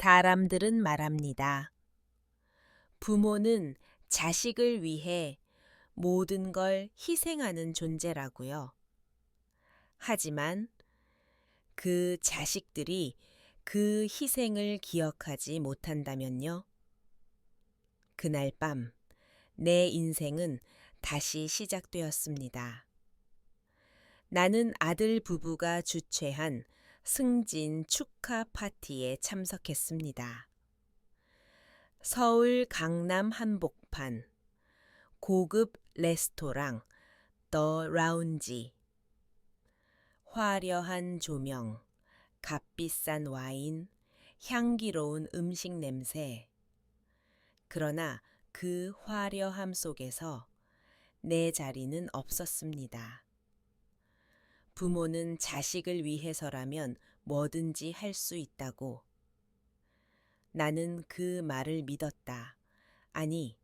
사람들은 말합니다. 부모는 자식을 위해 모든 걸 희생하는 존재라고요. 하지만 그 자식들이 그 희생을 기억하지 못한다면요? 그날 밤 내 인생은 다시 시작되었습니다. 나는 아들 부부가 주최한 승진 축하 파티에 참석했습니다. 서울 강남 한복판 고급 레스토랑 더 라운지, 화려한 조명, 값비싼 와인, 향기로운 음식 냄새. 그러나 그 화려함 속에서 내 자리는 없었습니다. 부모는 자식을 위해서라면 뭐든지 할 수 있다고. 나는 그 말을 믿었다. 아니,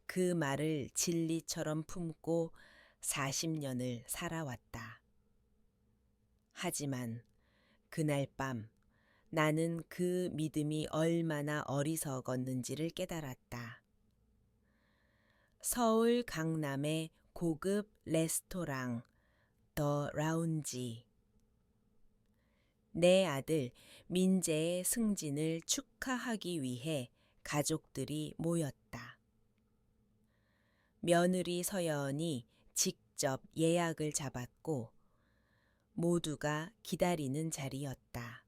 그 말을 진리처럼 품고 40년을 살아왔다. 하지만 그날 밤 나는 그 믿음이 얼마나 어리석었는지를 깨달았다. 서울 강남의 고급 레스토랑 더 라운지. 내 아들 민재의 승진을 축하하기 위해 가족들이 모였다. 며느리 서연이 직접 예약을 잡았고 모두가 기다리는 자리였다.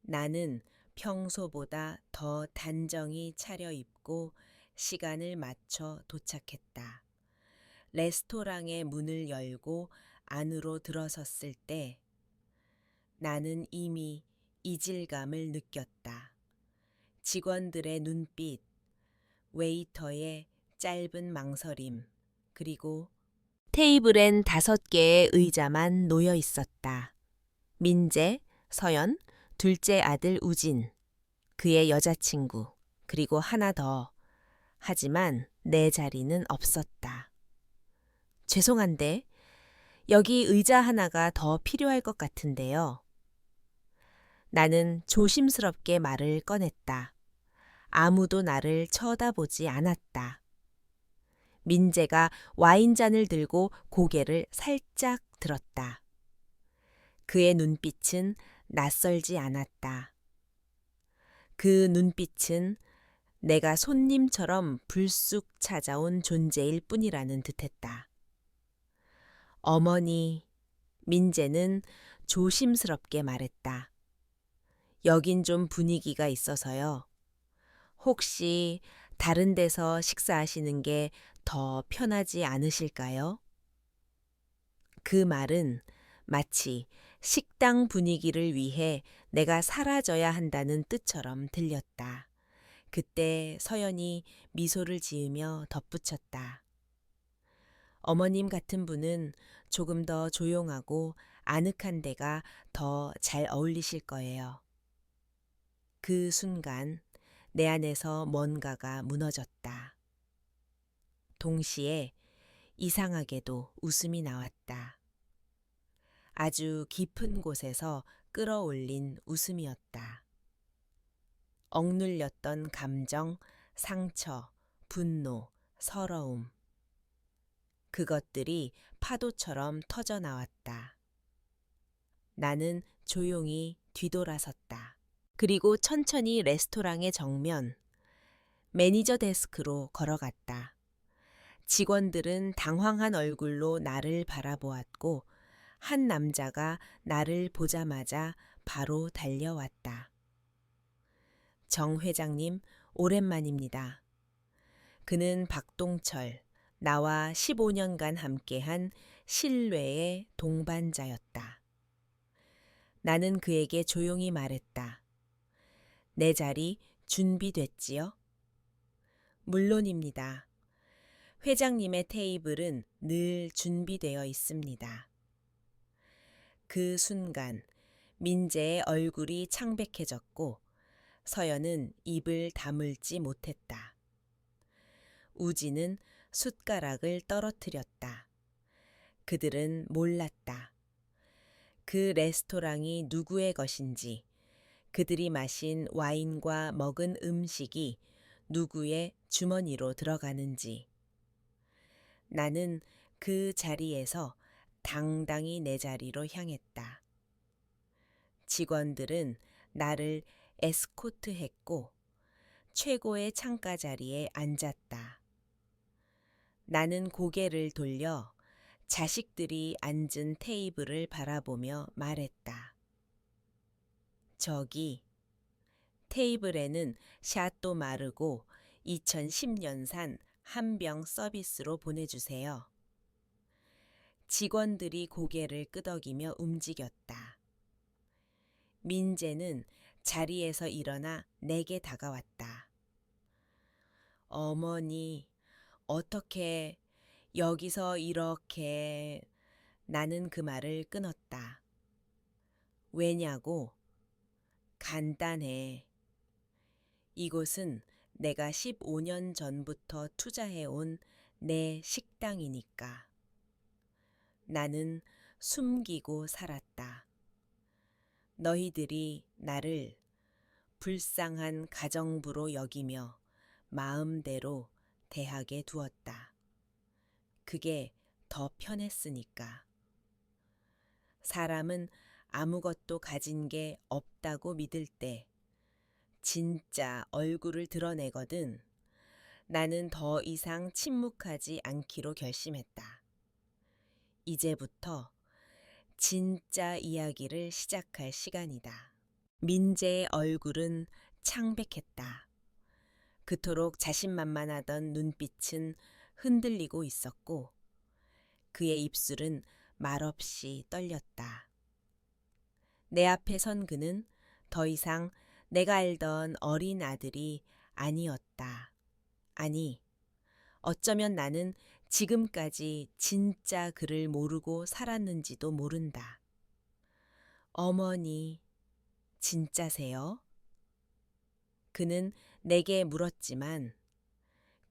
나는 평소보다 더 단정히 차려입고 시간을 맞춰 도착했다. 레스토랑의 문을 열고 안으로 들어섰을 때 나는 이미 이질감을 느꼈다. 직원들의 눈빛, 웨이터의 짧은 망설임, 그리고 테이블엔 5개의 의자만 놓여 있었다. 민재, 서연, 둘째 아들 우진, 그의 여자친구, 그리고 하나 더. 하지만 내 자리는 없었다. 죄송한데, 여기 의자 하나가 더 필요할 것 같은데요. 나는 조심스럽게 말을 꺼냈다. 아무도 나를 쳐다보지 않았다. 민재가 와인잔을 들고 고개를 살짝 들었다. 그의 눈빛은 낯설지 않았다. 그 눈빛은 내가 손님처럼 불쑥 찾아온 존재일 뿐이라는 듯했다. 어머니, 민재는 조심스럽게 말했다. 여긴 좀 분위기가 있어서요. 혹시 다른 데서 식사하시는 게 더 편하지 않으실까요? 그 말은 마치 식당 분위기를 위해 내가 사라져야 한다는 뜻처럼 들렸다. 그때 서연이 미소를 지으며 덧붙였다. 어머님 같은 분은 조금 더 조용하고 아늑한 데가 더 잘 어울리실 거예요. 그 순간 내 안에서 뭔가가 무너졌다. 동시에 이상하게도 웃음이 나왔다. 아주 깊은 곳에서 끌어올린 웃음이었다. 억눌렸던 감정, 상처, 분노, 서러움. 그것들이 파도처럼 터져 나왔다. 나는 조용히 뒤돌아섰다. 그리고 천천히 레스토랑의 정면, 매니저 데스크로 걸어갔다. 직원들은 당황한 얼굴로 나를 바라보았고 한 남자가 나를 보자마자 바로 달려왔다. 정 회장님, 오랜만입니다. 그는 박동철, 나와 15년간 함께한 신뢰의 동반자였다. 나는 그에게 조용히 말했다. 내 자리 준비됐지요? 물론입니다. 회장님의 테이블은 늘 준비되어 있습니다. 그 순간 민재의 얼굴이 창백해졌고 서연은 입을 다물지 못했다. 우진은 숟가락을 떨어뜨렸다. 그들은 몰랐다. 그 레스토랑이 누구의 것인지, 그들이 마신 와인과 먹은 음식이 누구의 주머니로 들어가는지. 나는 그 자리에서 당당히 내 자리로 향했다. 직원들은 나를 에스코트했고 최고의 창가 자리에 앉았다. 나는 고개를 돌려 자식들이 앉은 테이블을 바라보며 말했다. 저기, 테이블에는 샤또 마르고 2010년산 한 병 서비스로 보내주세요. 직원들이 고개를 끄덕이며 움직였다. 민재는 자리에서 일어나 내게 다가왔다. 어머니, 어떻게 여기서 이렇게... 나는 그 말을 끊었다. 왜냐고? 간단해. 이곳은 내가 15년 전부터 투자해온 내 식당이니까. 나는 숨기고 살았다. 너희들이 나를 불쌍한 가정부로 여기며 마음대로 대하게 두었다. 그게 더 편했으니까. 사람은 아무것도 가진 게 없다고 믿을 때 진짜 얼굴을 드러내거든. 나는 더 이상 침묵하지 않기로 결심했다. 이제부터 진짜 이야기를 시작할 시간이다. 민재의 얼굴은 창백했다. 그토록 자신만만하던 눈빛은 흔들리고 있었고 그의 입술은 말없이 떨렸다. 내 앞에 선 그는 더 이상 내가 알던 어린 아들이 아니었다. 아니, 어쩌면 나는 지금까지 진짜 그를 모르고 살았는지도 모른다. 어머니, 진짜세요? 그는 내게 물었지만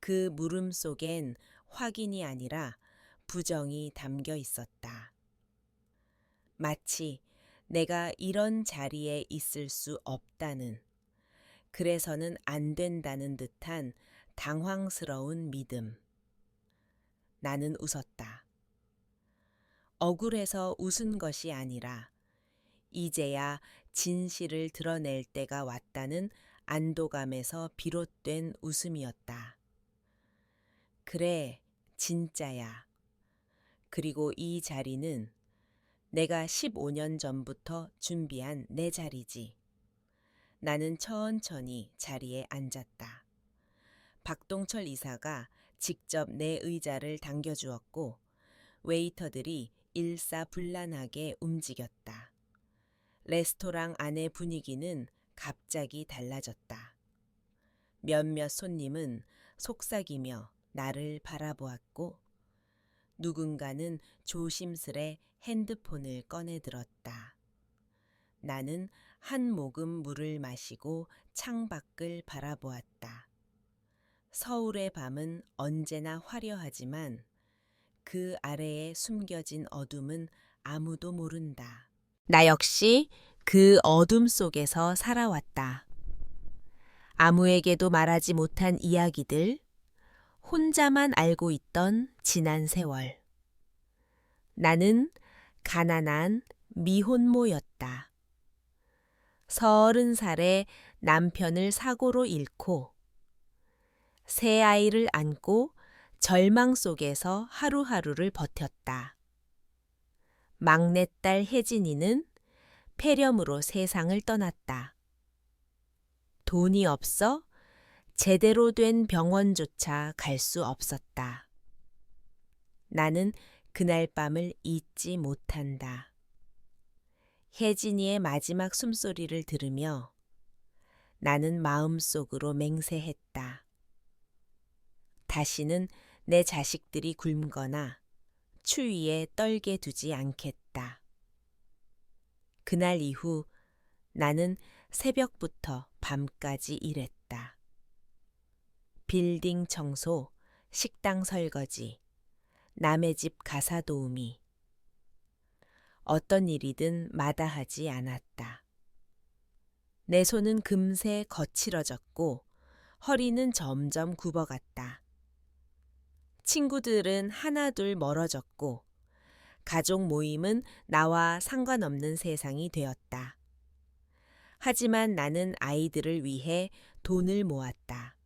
그 물음 속엔 확인이 아니라 부정이 담겨 있었다. 마치 내가 이런 자리에 있을 수 없다는, 그래서는 안 된다는 듯한 당황스러운 믿음. 나는 웃었다. 억울해서 웃은 것이 아니라 이제야 진실을 드러낼 때가 왔다는 안도감에서 비롯된 웃음이었다. 그래, 진짜야. 그리고 이 자리는 내가 15년 전부터 준비한 내 자리지. 나는 천천히 자리에 앉았다. 박동철 이사가 직접 내 의자를 당겨주었고 웨이터들이 일사불란하게 움직였다. 레스토랑 안의 분위기는 갑자기 달라졌다. 몇몇 손님은 속삭이며 나를 바라보았고 누군가는 조심스레 핸드폰을 꺼내 들었다. 나는 한 모금 물을 마시고 창밖을 바라보았다. 서울의 밤은 언제나 화려하지만 그 아래에 숨겨진 어둠은 아무도 모른다. 나 역시 그 어둠 속에서 살아왔다. 아무에게도 말하지 못한 이야기들, 혼자만 알고 있던 지난 세월. 나는 가난한 미혼모였다. 30살에 남편을 사고로 잃고 새 아이를 안고 절망 속에서 하루하루를 버텼다. 막내딸 혜진이는 폐렴으로 세상을 떠났다. 돈이 없어 제대로 된 병원조차 갈 수 없었다. 나는 그날 밤을 잊지 못한다. 혜진이의 마지막 숨소리를 들으며 나는 마음속으로 맹세했다. 다시는 내 자식들이 굶거나 추위에 떨게 두지 않겠다. 그날 이후 나는 새벽부터 밤까지 일했다. 빌딩 청소, 식당 설거지, 남의 집 가사 도우미. 어떤 일이든 마다하지 않았다. 내 손은 금세 거칠어졌고 허리는 점점 굽어갔다. 친구들은 하나둘 멀어졌고 가족 모임은 나와 상관없는 세상이 되었다. 하지만 나는 아이들을 위해 돈을 모았다.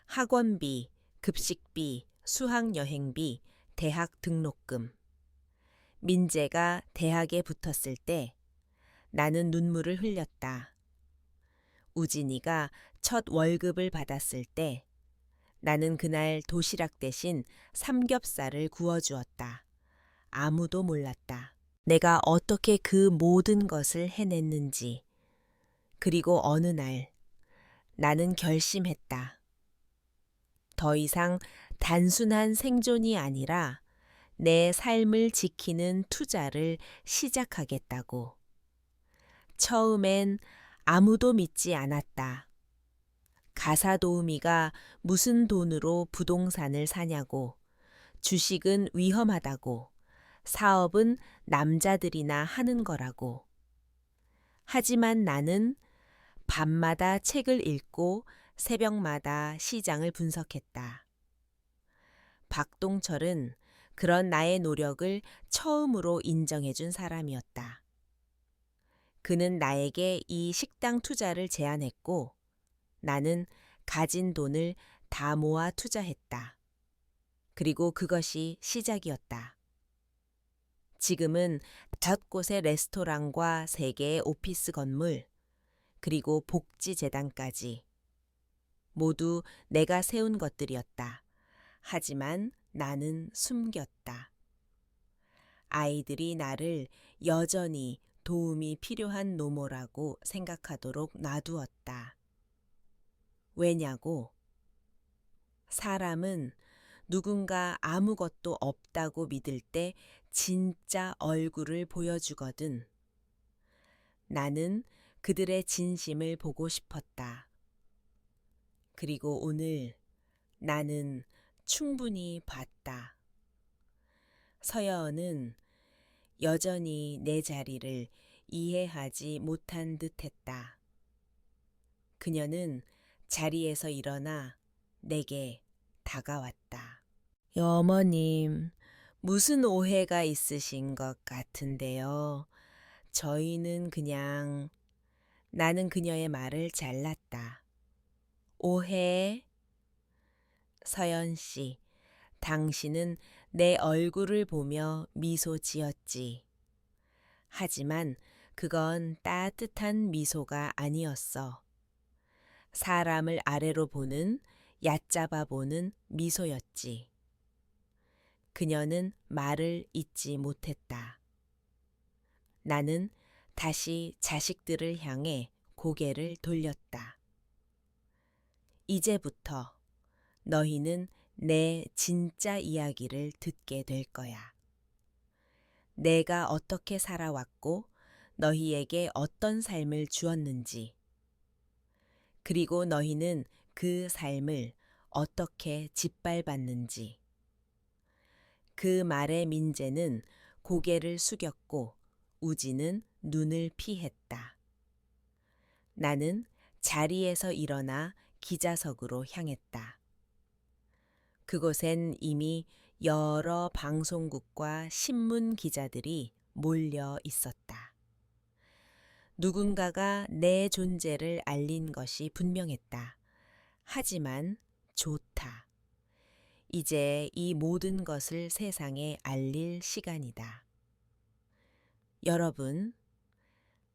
학원비, 급식비, 수학여행비, 대학 등록금. 민재가 대학에 붙었을 때 나는 눈물을 흘렸다. 우진이가 첫 월급을 받았을 때 나는 그날 도시락 대신 삼겹살을 구워주었다. 아무도 몰랐다. 내가 어떻게 그 모든 것을 해냈는지. 그리고 어느 날 나는 결심했다. 더 이상 단순한 생존이 아니라 내 삶을 지키는 투자를 시작하겠다고. 처음엔 아무도 믿지 않았다. 가사 도우미가 무슨 돈으로 부동산을 사냐고, 주식은 위험하다고, 사업은 남자들이나 하는 거라고. 하지만 나는 밤마다 책을 읽고 새벽마다 시장을 분석했다. 박동철은 그런 나의 노력을 처음으로 인정해준 사람이었다. 그는 나에게 이 식당 투자를 제안했고 나는 가진 돈을 다 모아 투자했다. 그리고 그것이 시작이었다. 지금은 5곳의 레스토랑과 3개의 오피스 건물, 그리고 복지재단까지. 모두 내가 세운 것들이었다. 하지만 나는 숨겼다. 아이들이 나를 여전히 도움이 필요한 노모라고 생각하도록 놔두었다. 왜냐고? 사람은 누군가 아무것도 없다고 믿을 때 진짜 얼굴을 보여주거든. 나는 그들의 진심을 보고 싶었다. 그리고 오늘 나는 충분히 봤다. 서여은은 여전히 내 자리를 이해하지 못한 듯했다. 그녀는 자리에서 일어나 내게 다가왔다. 어머님, 무슨 오해가 있으신 것 같은데요. 저희는 그냥... 나는 그녀의 말을 잘랐다. 오해? 서연 씨, 당신은 내 얼굴을 보며 미소 지었지. 하지만 그건 따뜻한 미소가 아니었어. 사람을 아래로 보는, 얕잡아 보는 미소였지. 그녀는 말을 잇지 못했다. 나는 다시 자식들을 향해 고개를 돌렸다. 이제부터 너희는 내 진짜 이야기를 듣게 될 거야. 내가 어떻게 살아왔고 너희에게 어떤 삶을 주었는지, 그리고 너희는 그 삶을 어떻게 짓밟았는지. 그 말에 민재는 고개를 숙였고 우지는 눈을 피했다. 나는 자리에서 일어나 기자석으로 향했다. 그곳엔 이미 여러 방송국과 신문 기자들이 몰려 있었다. 누군가가 내 존재를 알린 것이 분명했다. 하지만 좋다. 이제 이 모든 것을 세상에 알릴 시간이다. 여러분,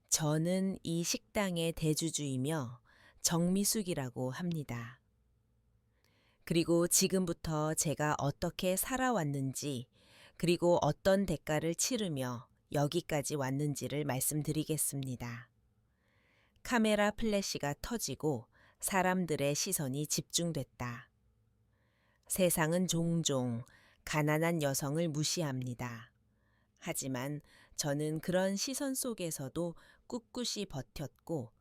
저는 이 식당의 대주주이며 정미숙이라고 합니다. 그리고 지금부터 제가 어떻게 살아왔는지, 그리고 어떤 대가를 치르며 여기까지 왔는지를 말씀드리겠습니다. 카메라 플래시가 터지고 사람들의 시선이 집중됐다. 세상은 종종 가난한 여성을 무시합니다. 하지만 저는 그런 시선 속에서도 꿋꿋이 버텼고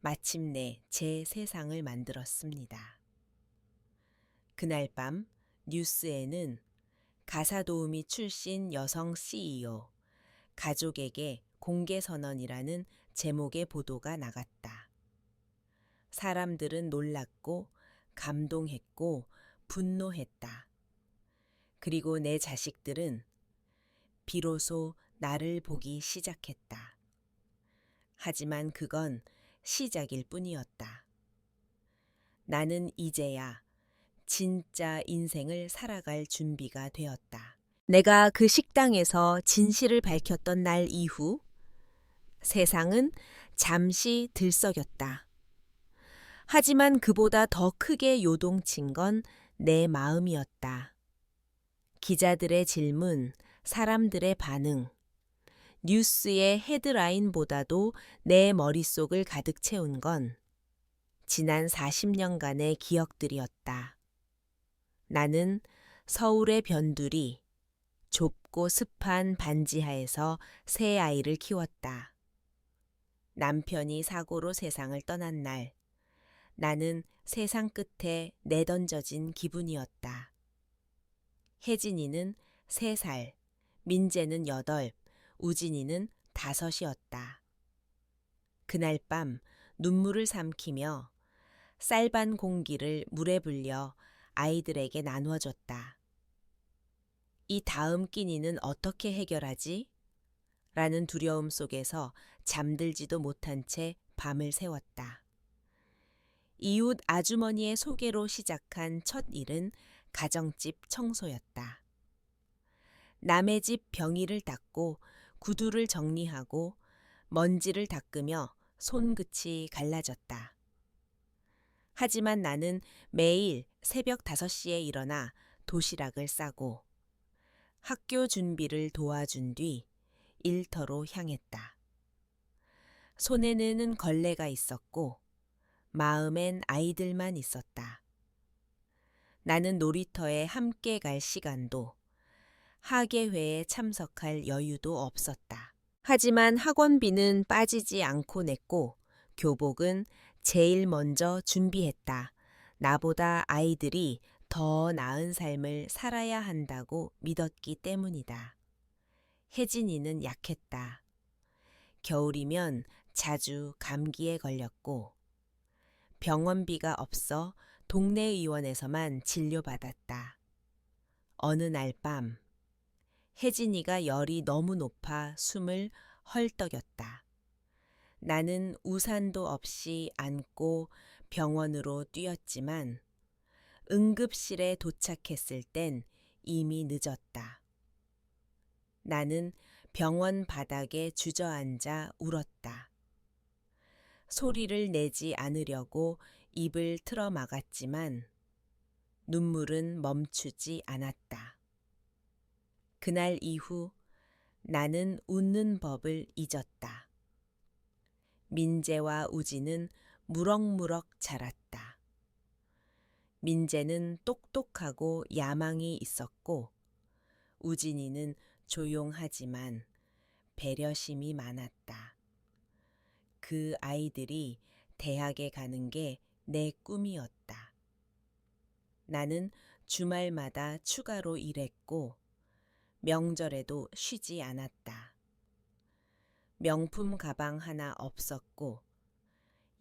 마침내 제 세상을 만들었습니다. 그날 밤 뉴스에는 가사도우미 출신 여성 CEO, 가족에게 공개선언이라는 제목의 보도가 나갔다. 사람들은 놀랐고 감동했고 분노했다. 그리고 내 자식들은 비로소 나를 보기 시작했다. 하지만 그건 시작일 뿐이었다. 나는 이제야 진짜 인생을 살아갈 준비가 되었다. 내가 그 식당에서 진실을 밝혔던 날 이후 세상은 잠시 들썩였다. 하지만 그보다 더 크게 요동친 건 내 마음이었다. 기자들의 질문, 사람들의 반응, 뉴스의 헤드라인보다도 내 머릿속을 가득 채운 건 지난 40년간의 기억들이었다. 나는 서울의 변두리, 좁고 습한 반지하에서 새 아이를 키웠다. 남편이 사고로 세상을 떠난 날, 나는 세상 끝에 내던져진 기분이었다. 혜진이는 3살, 민재는 8, 우진이는 5이었다. 그날 밤 눈물을 삼키며 쌀반 공기를 물에 불려 아이들에게 나누어줬다. 이 다음 끼니는 어떻게 해결하지? 라는 두려움 속에서 잠들지도 못한 채 밤을 새웠다. 이웃 아주머니의 소개로 시작한 첫 일은 가정집 청소였다. 남의 집 병이를 닦고 구두를 정리하고 먼지를 닦으며 손끝이 갈라졌다. 하지만 나는 매일 새벽 5시에 일어나 도시락을 싸고 학교 준비를 도와준 뒤 일터로 향했다. 손에는 걸레가 있었고 마음엔 아이들만 있었다. 나는 놀이터에 함께 갈 시간도 학예회에 참석할 여유도 없었다. 하지만 학원비는 빠지지 않고 냈고 교복은 제일 먼저 준비했다. 나보다 아이들이 더 나은 삶을 살아야 한다고 믿었기 때문이다. 혜진이는 약했다. 겨울이면 자주 감기에 걸렸고 병원비가 없어 동네 의원에서만 진료받았다. 어느 날 밤 혜진이가 열이 너무 높아 숨을 헐떡였다. 나는 우산도 없이 안고 병원으로 뛰었지만 응급실에 도착했을 땐 이미 늦었다. 나는 병원 바닥에 주저앉아 울었다. 소리를 내지 않으려고 입을 틀어 막았지만 눈물은 멈추지 않았다. 그날 이후 나는 웃는 법을 잊었다. 민재와 우진은 무럭무럭 자랐다. 민재는 똑똑하고 야망이 있었고 우진이는 조용하지만 배려심이 많았다. 그 아이들이 대학에 가는 게 내 꿈이었다. 나는 주말마다 추가로 일했고 명절에도 쉬지 않았다. 명품 가방 하나 없었고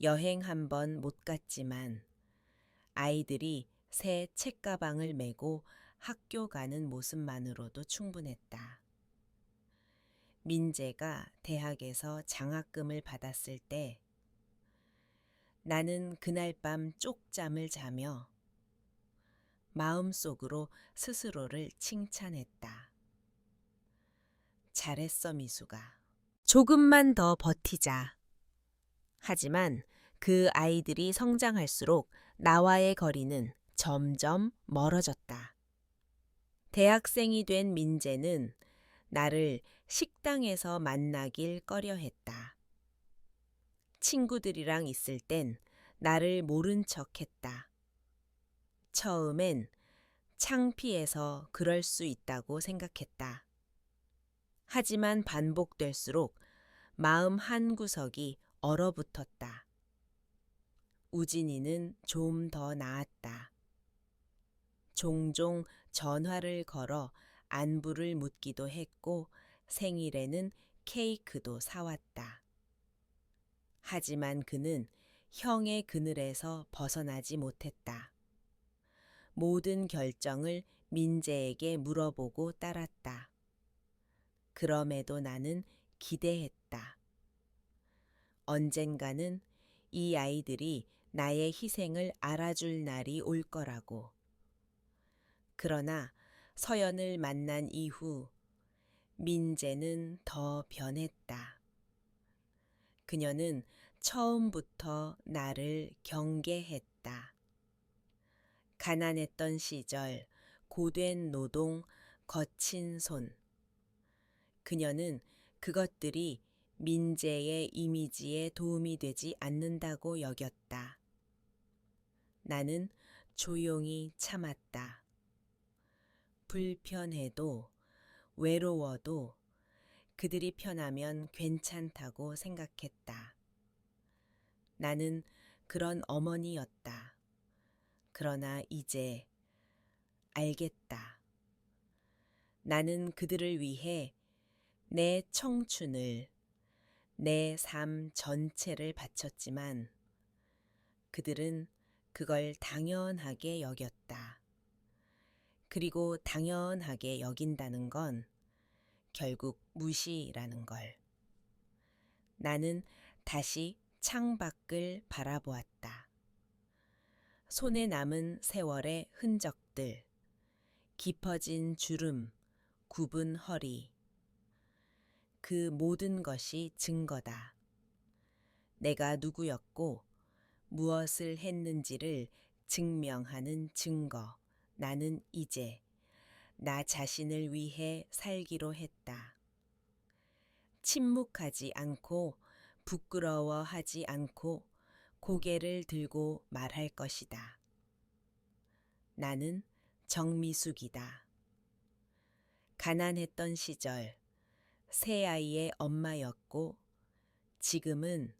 여행 한 번 못 갔지만 아이들이 새 책가방을 메고 학교 가는 모습만으로도 충분했다. 민재가 대학에서 장학금을 받았을 때 나는 그날 밤 쪽잠을 자며 마음속으로 스스로를 칭찬했다. 잘했어, 미수가. 조금만 더 버티자. 하지만 그 아이들이 성장할수록 나와의 거리는 점점 멀어졌다. 대학생이 된 민재는 나를 식당에서 만나길 꺼려했다. 친구들이랑 있을 땐 나를 모른 척했다. 처음엔 창피해서 그럴 수 있다고 생각했다. 하지만 반복될수록 마음 한구석이 얼어붙었다. 우진이는 좀 더 나았다. 종종 전화를 걸어 안부를 묻기도 했고 생일에는 케이크도 사왔다. 하지만 그는 형의 그늘에서 벗어나지 못했다. 모든 결정을 민재에게 물어보고 따랐다. 그럼에도 나는 기대했다. 언젠가는 이 아이들이 나의 희생을 알아줄 날이 올 거라고. 그러나 서연을 만난 이후 민재는 더 변했다. 그녀는 처음부터 나를 경계했다. 가난했던 시절, 고된 노동, 거친 손. 그녀는 그것들이 민재의 이미지에 도움이 되지 않는다고 여겼다. 나는 조용히 참았다. 불편해도 외로워도 그들이 편하면 괜찮다고 생각했다. 나는 그런 어머니였다. 그러나 이제 알겠다. 나는 그들을 위해 내 청춘을, 내 삶 전체를 바쳤지만 그들은 그걸 당연하게 여겼다. 그리고 당연하게 여긴다는 건 결국 무시라는 걸. 나는 다시 창밖을 바라보았다. 손에 남은 세월의 흔적들, 깊어진 주름, 굽은 허리. 그 모든 것이 증거다. 내가 누구였고 무엇을 했는지를 증명하는 증거. 나는 이제 나 자신을 위해 살기로 했다. 침묵하지 않고 부끄러워하지 않고 고개를 들고 말할 것이다. 나는 정미숙이다. 가난했던 시절 새 아이의 엄마였고 지금은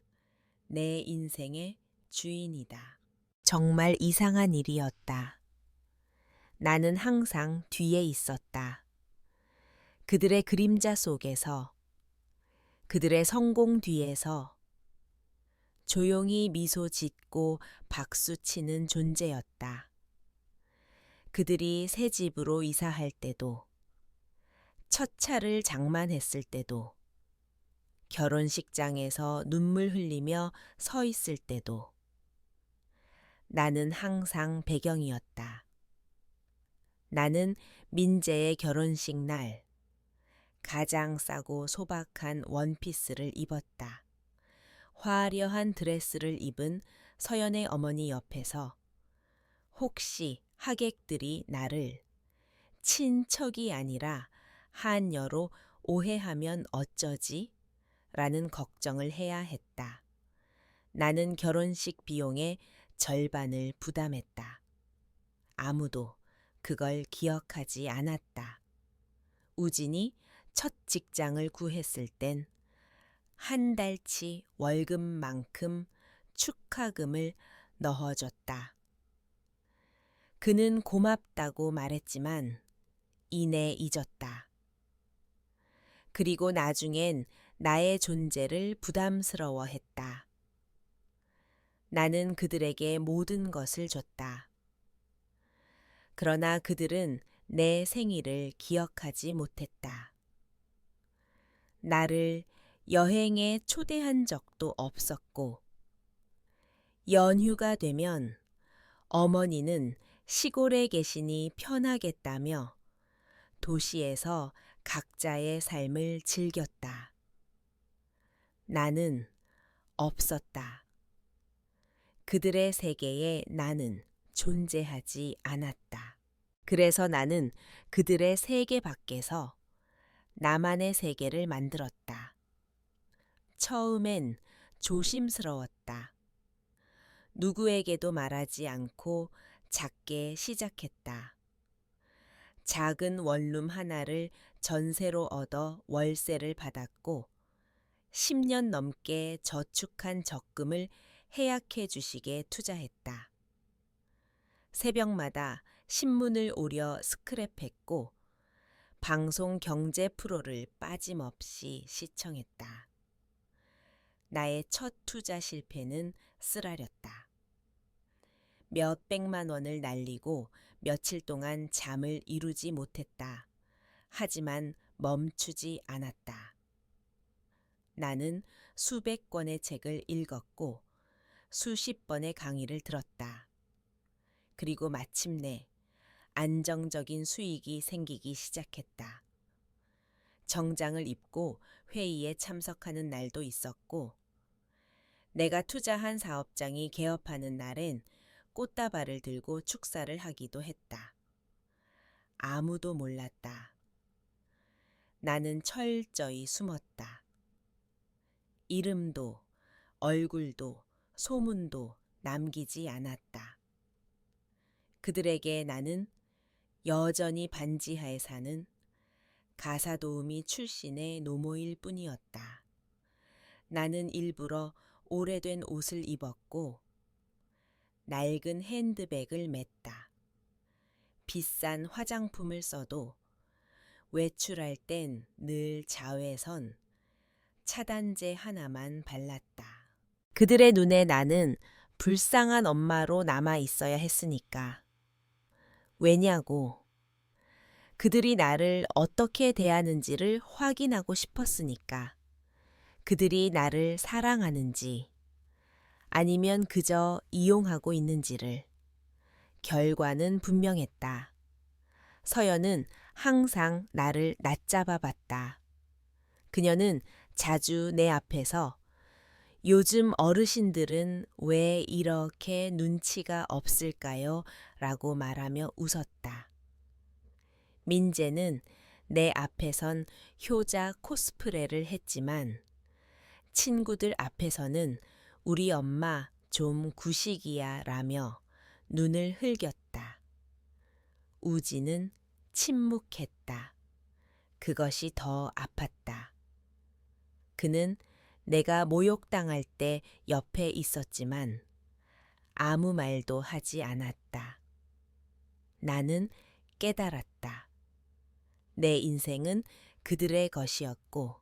내 인생의 주인이다. 정말 이상한 일이었다. 나는 항상 뒤에 있었다. 그들의 그림자 속에서, 그들의 성공 뒤에서 조용히 미소 짓고 박수 치는 존재였다. 그들이 새 집으로 이사할 때도, 첫 차를 장만했을 때도, 결혼식장에서 눈물 흘리며 서 있을 때도 나는 항상 배경이었다. 나는 민재의 결혼식 날 가장 싸고 소박한 원피스를 입었다. 화려한 드레스를 입은 서연의 어머니 옆에서 혹시 하객들이 나를 친척이 아니라 한여로 오해하면 어쩌지? 라는 걱정을 해야 했다. 나는 결혼식 비용의 절반을 부담했다. 아무도 그걸 기억하지 않았다. 우진이 첫 직장을 구했을 땐 한 달치 월급만큼 축하금을 넣어줬다. 그는 고맙다고 말했지만 이내 잊었다. 그리고 나중엔 나의 존재를 부담스러워했다. 나는 그들에게 모든 것을 줬다. 그러나 그들은 내 생일을 기억하지 못했다. 나를 여행에 초대한 적도 없었고, 연휴가 되면 어머니는 시골에 계시니 편하겠다며 도시에서 각자의 삶을 즐겼다. 나는 없었다. 그들의 세계에 나는 존재하지 않았다. 그래서 나는 그들의 세계 밖에서 나만의 세계를 만들었다. 처음엔 조심스러웠다. 누구에게도 말하지 않고 작게 시작했다. 작은 원룸 하나를 전세로 얻어 월세를 받았고 10년 넘게 저축한 적금을 해약해 주식에 투자했다. 새벽마다 신문을 오려 스크랩했고 방송 경제 프로를 빠짐없이 시청했다. 나의 첫 투자 실패는 쓰라렸다. 몇백만 원을 날리고 며칠 동안 잠을 이루지 못했다. 하지만 멈추지 않았다. 나는 수백 권의 책을 읽었고 수십 번의 강의를 들었다. 그리고 마침내 안정적인 수익이 생기기 시작했다. 정장을 입고 회의에 참석하는 날도 있었고, 내가 투자한 사업장이 개업하는 날엔 꽃다발을 들고 축사를 하기도 했다. 아무도 몰랐다. 나는 철저히 숨었다. 이름도 얼굴도 소문도 남기지 않았다. 그들에게 나는 여전히 반지하에 사는 가사도우미 출신의 노모일 뿐이었다. 나는 일부러 오래된 옷을 입었고 낡은 핸드백을 맸다. 비싼 화장품을 써도 외출할 땐 늘 자외선, 차단제 하나만 발랐다. 그들의 눈에 나는 불쌍한 엄마로 남아 있어야 했으니까. 왜냐고. 그들이 나를 어떻게 대하는지를 확인하고 싶었으니까. 그들이 나를 사랑하는지 아니면 그저 이용하고 있는지를. 결과는 분명했다. 서연은 항상 나를 낮잡아 봤다. 그녀는 자주 내 앞에서 요즘 어르신들은 왜 이렇게 눈치가 없을까요? 라고 말하며 웃었다. 민재는 내 앞에선 효자 코스프레를 했지만 친구들 앞에서는 우리 엄마 좀 구식이야 라며 눈을 흘겼다. 우지는 침묵했다. 그것이 더 아팠다. 그는 내가 모욕당할 때 옆에 있었지만 아무 말도 하지 않았다. 나는 깨달았다. 내 인생은 그들의 것이었고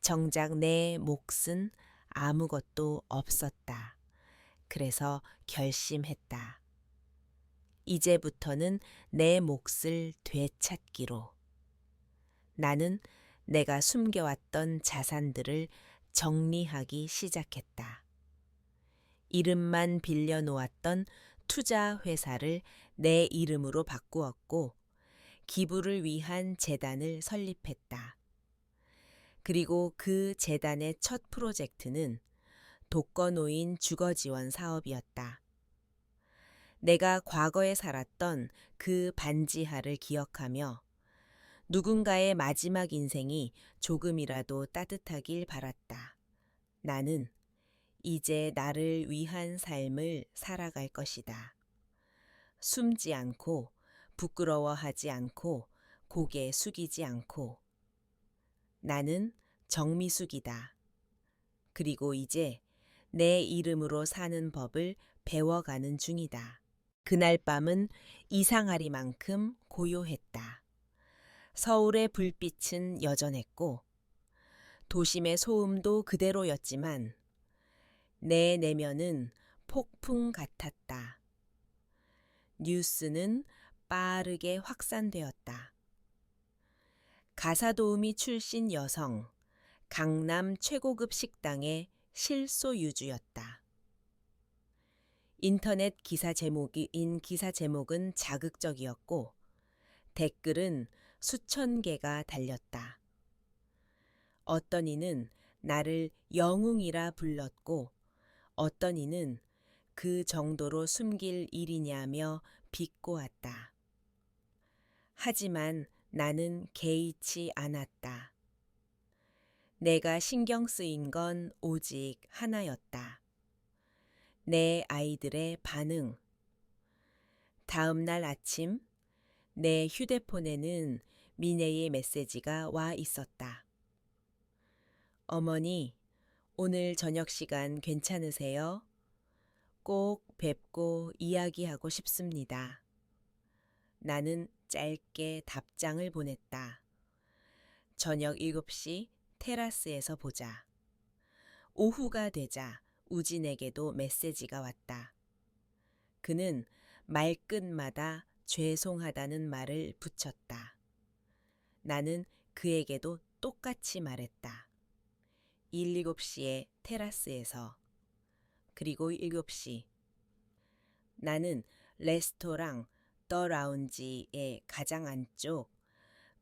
정작 내 몫은 아무것도 없었다. 그래서 결심했다. 이제부터는 내 몫을 되찾기로. 나는 내가 숨겨왔던 자산들을 정리하기 시작했다. 이름만 빌려놓았던 투자 회사를 내 이름으로 바꾸었고 기부를 위한 재단을 설립했다. 그리고 그 재단의 첫 프로젝트는 독거노인 주거지원 사업이었다. 내가 과거에 살았던 그 반지하를 기억하며 누군가의 마지막 인생이 조금이라도 따뜻하길 바랐다. 나는 이제 나를 위한 삶을 살아갈 것이다. 숨지 않고 부끄러워하지 않고 고개 숙이지 않고. 나는 정미숙이다. 그리고 이제 내 이름으로 사는 법을 배워가는 중이다. 그날 밤은 이상하리만큼 고요했다. 서울의 불빛은 여전했고 도심의 소음도 그대로였지만 내 내면은 폭풍 같았다. 뉴스는 빠르게 확산되었다. 가사도우미 출신 여성, 강남 최고급 식당의 실소유주였다. 인터넷 기사 제목은 자극적이었고 댓글은 수천 개가 달렸다. 어떤 이는 나를 영웅이라 불렀고 어떤 이는 그 정도로 숨길 일이냐며 비꼬았다. 하지만 나는 개의치 않았다. 내가 신경 쓰인 건 오직 하나였다. 내 아이들의 반응. 다음 날 아침 내 휴대폰에는 미네의 메시지가 와 있었다. 어머니, 오늘 저녁 시간 괜찮으세요? 꼭 뵙고 이야기하고 싶습니다. 나는 짧게 답장을 보냈다. 저녁 7시 테라스에서 보자. 오후가 되자 우진에게도 메시지가 왔다. 그는 말끝마다 죄송하다는 말을 붙였다. 나는 그에게도 똑같이 말했다. 7시에 테라스에서. 그리고 7시. 나는 레스토랑 더 라운지의 가장 안쪽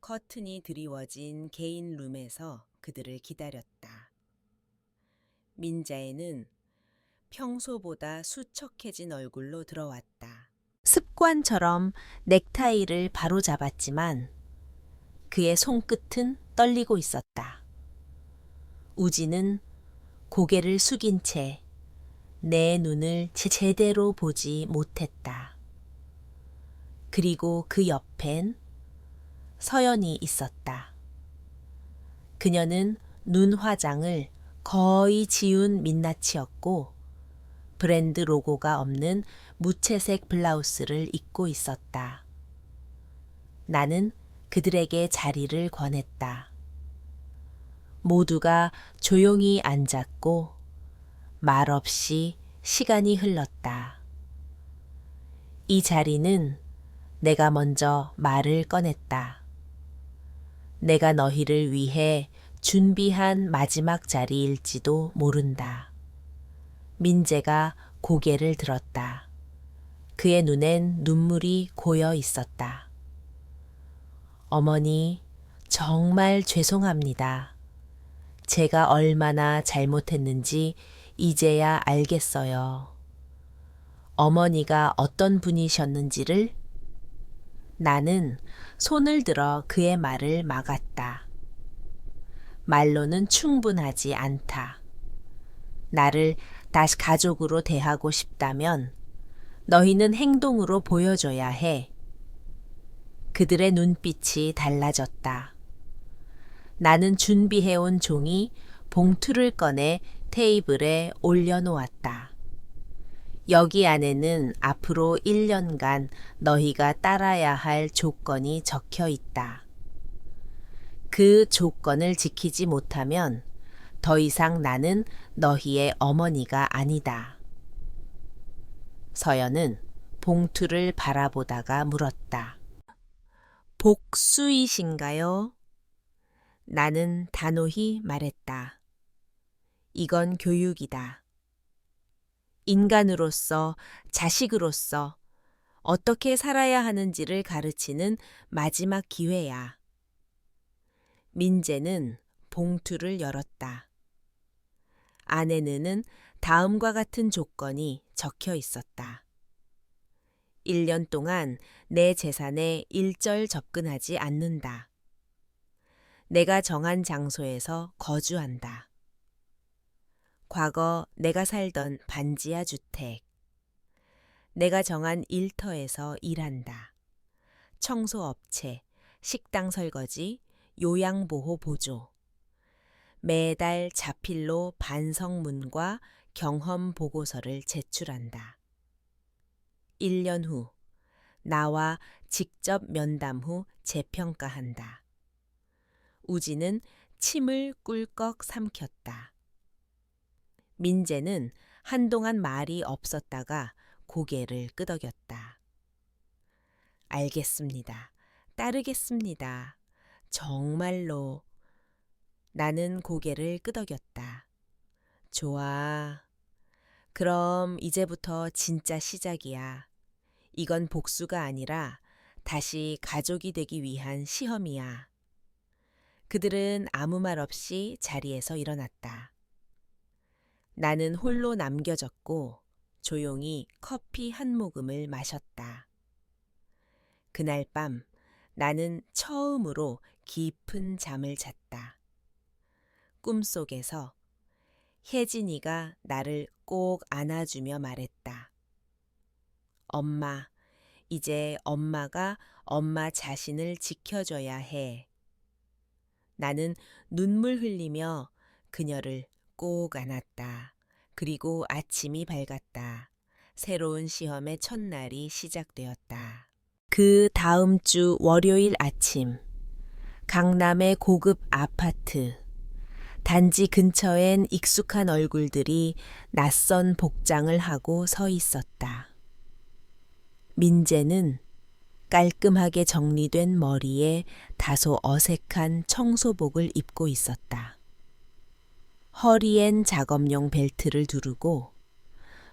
커튼이 드리워진 개인 룸에서 그들을 기다렸다. 민자에는 평소보다 수척해진 얼굴로 들어왔다. 습관처럼 넥타이를 바로 잡았지만 그의 손끝은 떨리고 있었다. 우진은 고개를 숙인 채 내 눈을 제대로 보지 못했다. 그리고 그 옆엔 서연이 있었다. 그녀는 눈 화장을 거의 지운 민낯이었고 브랜드 로고가 없는 무채색 블라우스를 입고 있었다. 나는 그들에게 자리를 권했다. 모두가 조용히 앉았고 말없이 시간이 흘렀다. 이 자리는 내가 먼저 말을 꺼냈다. 내가 너희를 위해 준비한 마지막 자리일지도 모른다. 민재가 고개를 들었다. 그의 눈엔 눈물이 고여 있었다. 어머니, 정말 죄송합니다. 제가 얼마나 잘못했는지 이제야 알겠어요. 어머니가 어떤 분이셨는지를. 나는 손을 들어 그의 말을 막았다. 말로는 충분하지 않다. 나를 다시 가족으로 대하고 싶다면 너희는 행동으로 보여줘야 해. 그들의 눈빛이 달라졌다. 나는 준비해온 종이 봉투를 꺼내 테이블에 올려놓았다. 여기 안에는 앞으로 1년간 너희가 따라야 할 조건이 적혀 있다. 그 조건을 지키지 못하면 더 이상 나는 너희의 어머니가 아니다. 서연은 봉투를 바라보다가 물었다. 복수이신가요? 나는 단호히 말했다. 이건 교육이다. 인간으로서, 자식으로서 어떻게 살아야 하는지를 가르치는 마지막 기회야. 민재는 봉투를 열었다. 안에는 다음과 같은 조건이 적혀 있었다. 1년 동안 내 재산에 일절 접근하지 않는다. 내가 정한 장소에서 거주한다. 과거 내가 살던 반지하 주택. 내가 정한 일터에서 일한다. 청소업체, 식당 설거지, 요양보호 보조. 매달 자필로 반성문과 경험 보고서를 제출한다. 1년 후, 나와 직접 면담 후 재평가한다. 우진은 침을 꿀꺽 삼켰다. 민재는 한동안 말이 없었다가 고개를 끄덕였다. 알겠습니다. 따르겠습니다. 정말로. 나는 고개를 끄덕였다. 좋아. 그럼 이제부터 진짜 시작이야. 이건 복수가 아니라 다시 가족이 되기 위한 시험이야. 그들은 아무 말 없이 자리에서 일어났다. 나는 홀로 남겨졌고 조용히 커피 한 모금을 마셨다. 그날 밤 나는 처음으로 깊은 잠을 잤다. 꿈속에서 혜진이가 나를 꼭 안아주며 말했다. 엄마, 이제 엄마가 엄마 자신을 지켜줘야 해. 나는 눈물 흘리며 그녀를 꼭 안았다. 그리고 아침이 밝았다. 새로운 시험의 첫날이 시작되었다. 그 다음 주 월요일 아침, 강남의 고급 아파트. 단지 근처엔 익숙한 얼굴들이 낯선 복장을 하고 서 있었다. 민재는 깔끔하게 정리된 머리에 다소 어색한 청소복을 입고 있었다. 허리엔 작업용 벨트를 두르고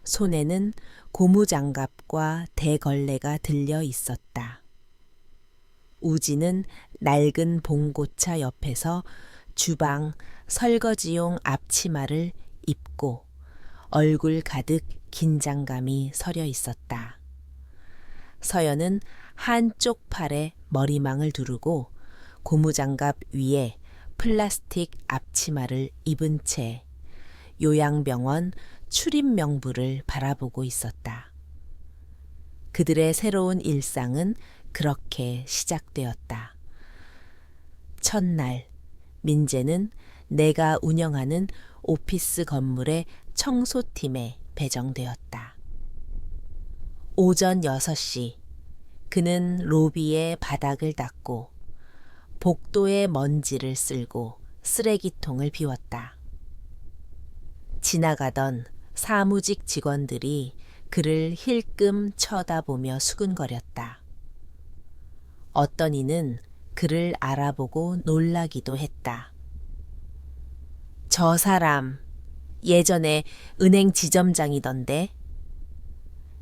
손에는 고무장갑과 대걸레가 들려 있었다. 우지는 낡은 봉고차 옆에서 주방 설거지용 앞치마를 입고 얼굴 가득 긴장감이 서려 있었다. 서연은 한쪽 팔에 머리망을 두르고 고무장갑 위에 플라스틱 앞치마를 입은 채 요양병원 출입 명부를 바라보고 있었다. 그들의 새로운 일상은 그렇게 시작되었다. 첫날, 민재는 내가 운영하는 오피스 건물의 청소팀에 배정되었다. 오전 6시, 그는 로비의 바닥을 닦고 복도의 먼지를 쓸고 쓰레기통을 비웠다. 지나가던 사무직 직원들이 그를 힐끔 쳐다보며 수근거렸다. 어떤 이는 그를 알아보고 놀라기도 했다. 저 사람 예전에 은행 지점장이던데.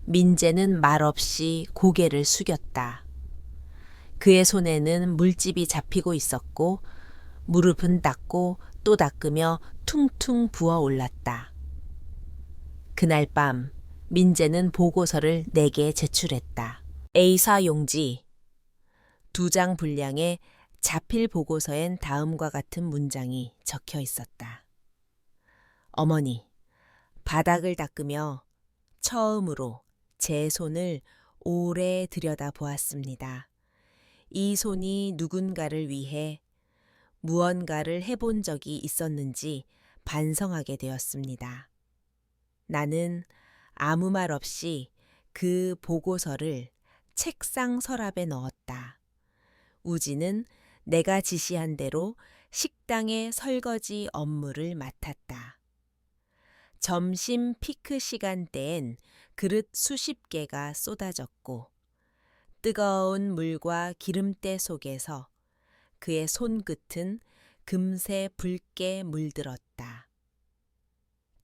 민재는 말없이 고개를 숙였다. 그의 손에는 물집이 잡히고 있었고 무릎은 닦고 또 닦으며 퉁퉁 부어 올랐다. 그날 밤 민재는 보고서를 4개 제출했다. A사 용지 2장 분량의 자필 보고서엔 다음과 같은 문장이 적혀 있었다. 어머니, 바닥을 닦으며 처음으로 제 손을 오래 들여다보았습니다. 이 손이 누군가를 위해 무언가를 해본 적이 있었는지 반성하게 되었습니다. 나는 아무 말 없이 그 보고서를 책상 서랍에 넣었다. 우지는 내가 지시한 대로 식당의 설거지 업무를 맡았다. 점심 피크 시간대엔 그릇 수십 개가 쏟아졌고 뜨거운 물과 기름때 속에서 그의 손끝은 금세 붉게 물들었다.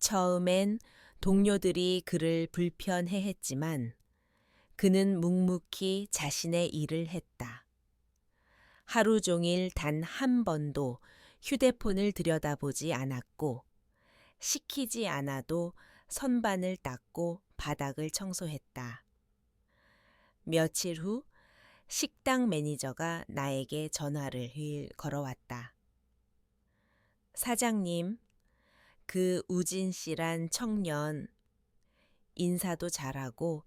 처음엔 동료들이 그를 불편해했지만 그는 묵묵히 자신의 일을 했다. 하루 종일 단 한 번도 휴대폰을 들여다보지 않았고 시키지 않아도 선반을 닦고 바닥을 청소했다. 며칠 후 식당 매니저가 나에게 전화를 걸어왔다. 사장님, 그 우진 씨란 청년 인사도 잘하고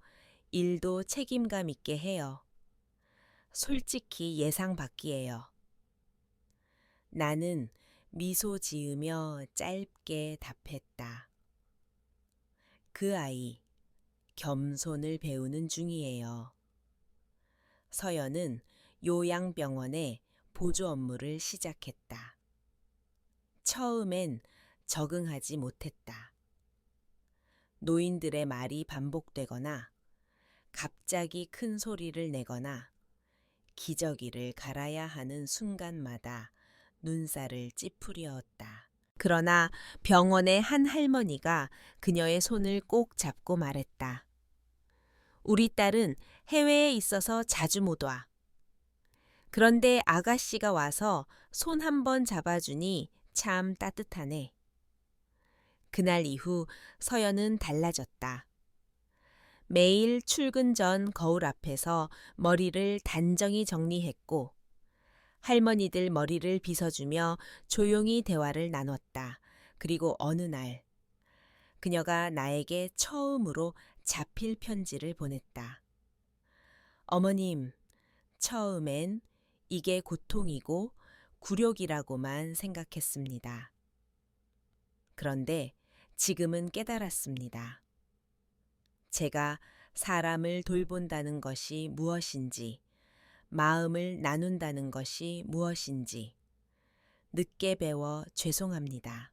일도 책임감 있게 해요. 솔직히 예상 밖이에요. 나는 미소 지으며 짧게 답했다. 그 아이, 겸손을 배우는 중이에요. 서연은 요양병원에 보조 업무를 시작했다. 처음엔 적응하지 못했다. 노인들의 말이 반복되거나 갑자기 큰 소리를 내거나 기저귀를 갈아야 하는 순간마다 눈살을 찌푸리었다. 그러나 병원의 한 할머니가 그녀의 손을 꼭 잡고 말했다. 우리 딸은 해외에 있어서 자주 못 와. 그런데 아가씨가 와서 손 한 번 잡아주니 참 따뜻하네. 그날 이후 서연은 달라졌다. 매일 출근 전 거울 앞에서 머리를 단정히 정리했고 할머니들 머리를 빗어주며 조용히 대화를 나눴다. 그리고 어느 날 그녀가 나에게 처음으로 자필 편지를 보냈다. 어머님, 처음엔 이게 고통이고 굴욕이라고만 생각했습니다. 그런데 지금은 깨달았습니다. 제가 사람을 돌본다는 것이 무엇인지, 마음을 나눈다는 것이 무엇인지, 늦게 배워 죄송합니다.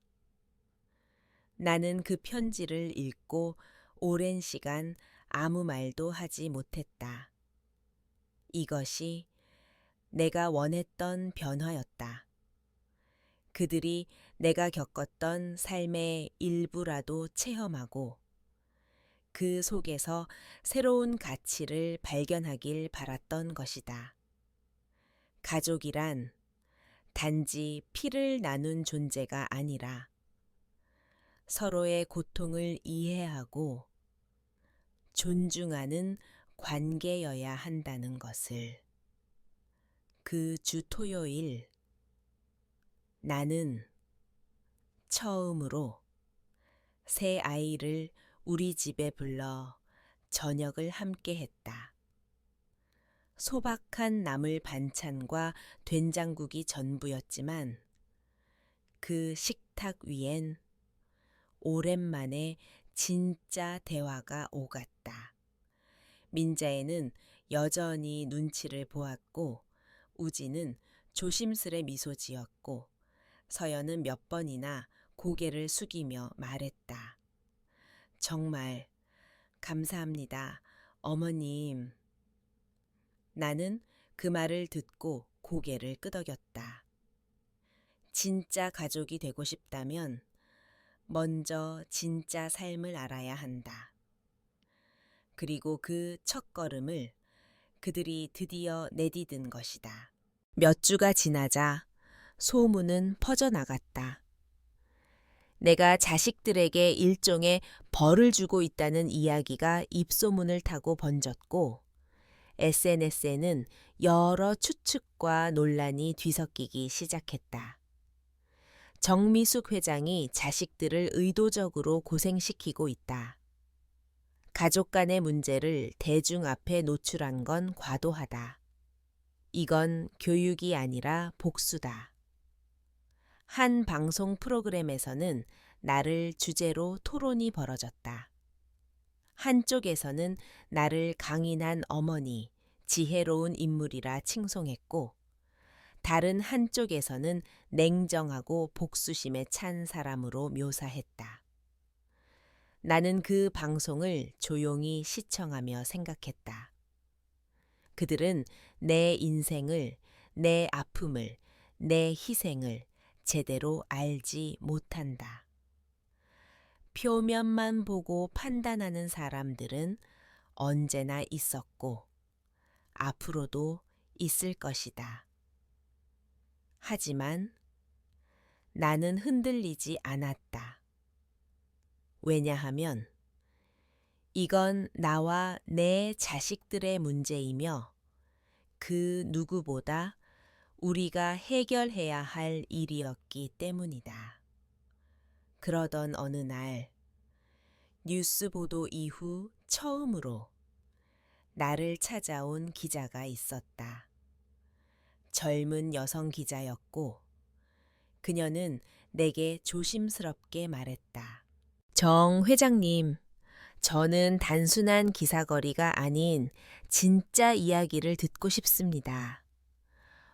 나는 그 편지를 읽고 오랜 시간 아무 말도 하지 못했다. 이것이 내가 원했던 변화였다. 그들이 내가 겪었던 삶의 일부라도 체험하고 그 속에서 새로운 가치를 발견하길 바랐던 것이다. 가족이란 단지 피를 나눈 존재가 아니라 서로의 고통을 이해하고 존중하는 관계여야 한다는 것을. 그 주 토요일 나는 처음으로 새 아이를 우리 집에 불러 저녁을 함께 했다. 소박한 나물 반찬과 된장국이 전부였지만 그 식탁 위엔 오랜만에 진짜 대화가 오갔다. 민자애는 여전히 눈치를 보았고 우지는 조심스레 미소 지었고 서연은 몇 번이나 고개를 숙이며 말했다. 정말 감사합니다, 어머님. 나는 그 말을 듣고 고개를 끄덕였다. 진짜 가족이 되고 싶다면 먼저 진짜 삶을 알아야 한다. 그리고 그 첫걸음을 그들이 드디어 내디딘 것이다. 몇 주가 지나자 소문은 퍼져나갔다. 내가 자식들에게 일종의 벌을 주고 있다는 이야기가 입소문을 타고 번졌고 SNS에는 여러 추측과 논란이 뒤섞이기 시작했다. 정미숙 회장이 자식들을 의도적으로 고생시키고 있다. 가족 간의 문제를 대중 앞에 노출한 건 과도하다. 이건 교육이 아니라 복수다. 한 방송 프로그램에서는 나를 주제로 토론이 벌어졌다. 한쪽에서는 나를 강인한 어머니, 지혜로운 인물이라 칭송했고 다른 한쪽에서는 냉정하고 복수심에 찬 사람으로 묘사했다. 나는 그 방송을 조용히 시청하며 생각했다. 그들은 내 인생을, 내 아픔을, 내 희생을 제대로 알지 못한다. 표면만 보고 판단하는 사람들은 언제나 있었고 앞으로도 있을 것이다. 하지만 나는 흔들리지 않았다. 왜냐하면 이건 나와 내 자식들의 문제이며 그 누구보다 우리가 해결해야 할 일이었기 때문이다. 그러던 어느 날 뉴스 보도 이후 처음으로 나를 찾아온 기자가 있었다. 젊은 여성 기자였고 그녀는 내게 조심스럽게 말했다. 정 회장님, 저는 단순한 기사거리가 아닌 진짜 이야기를 듣고 싶습니다.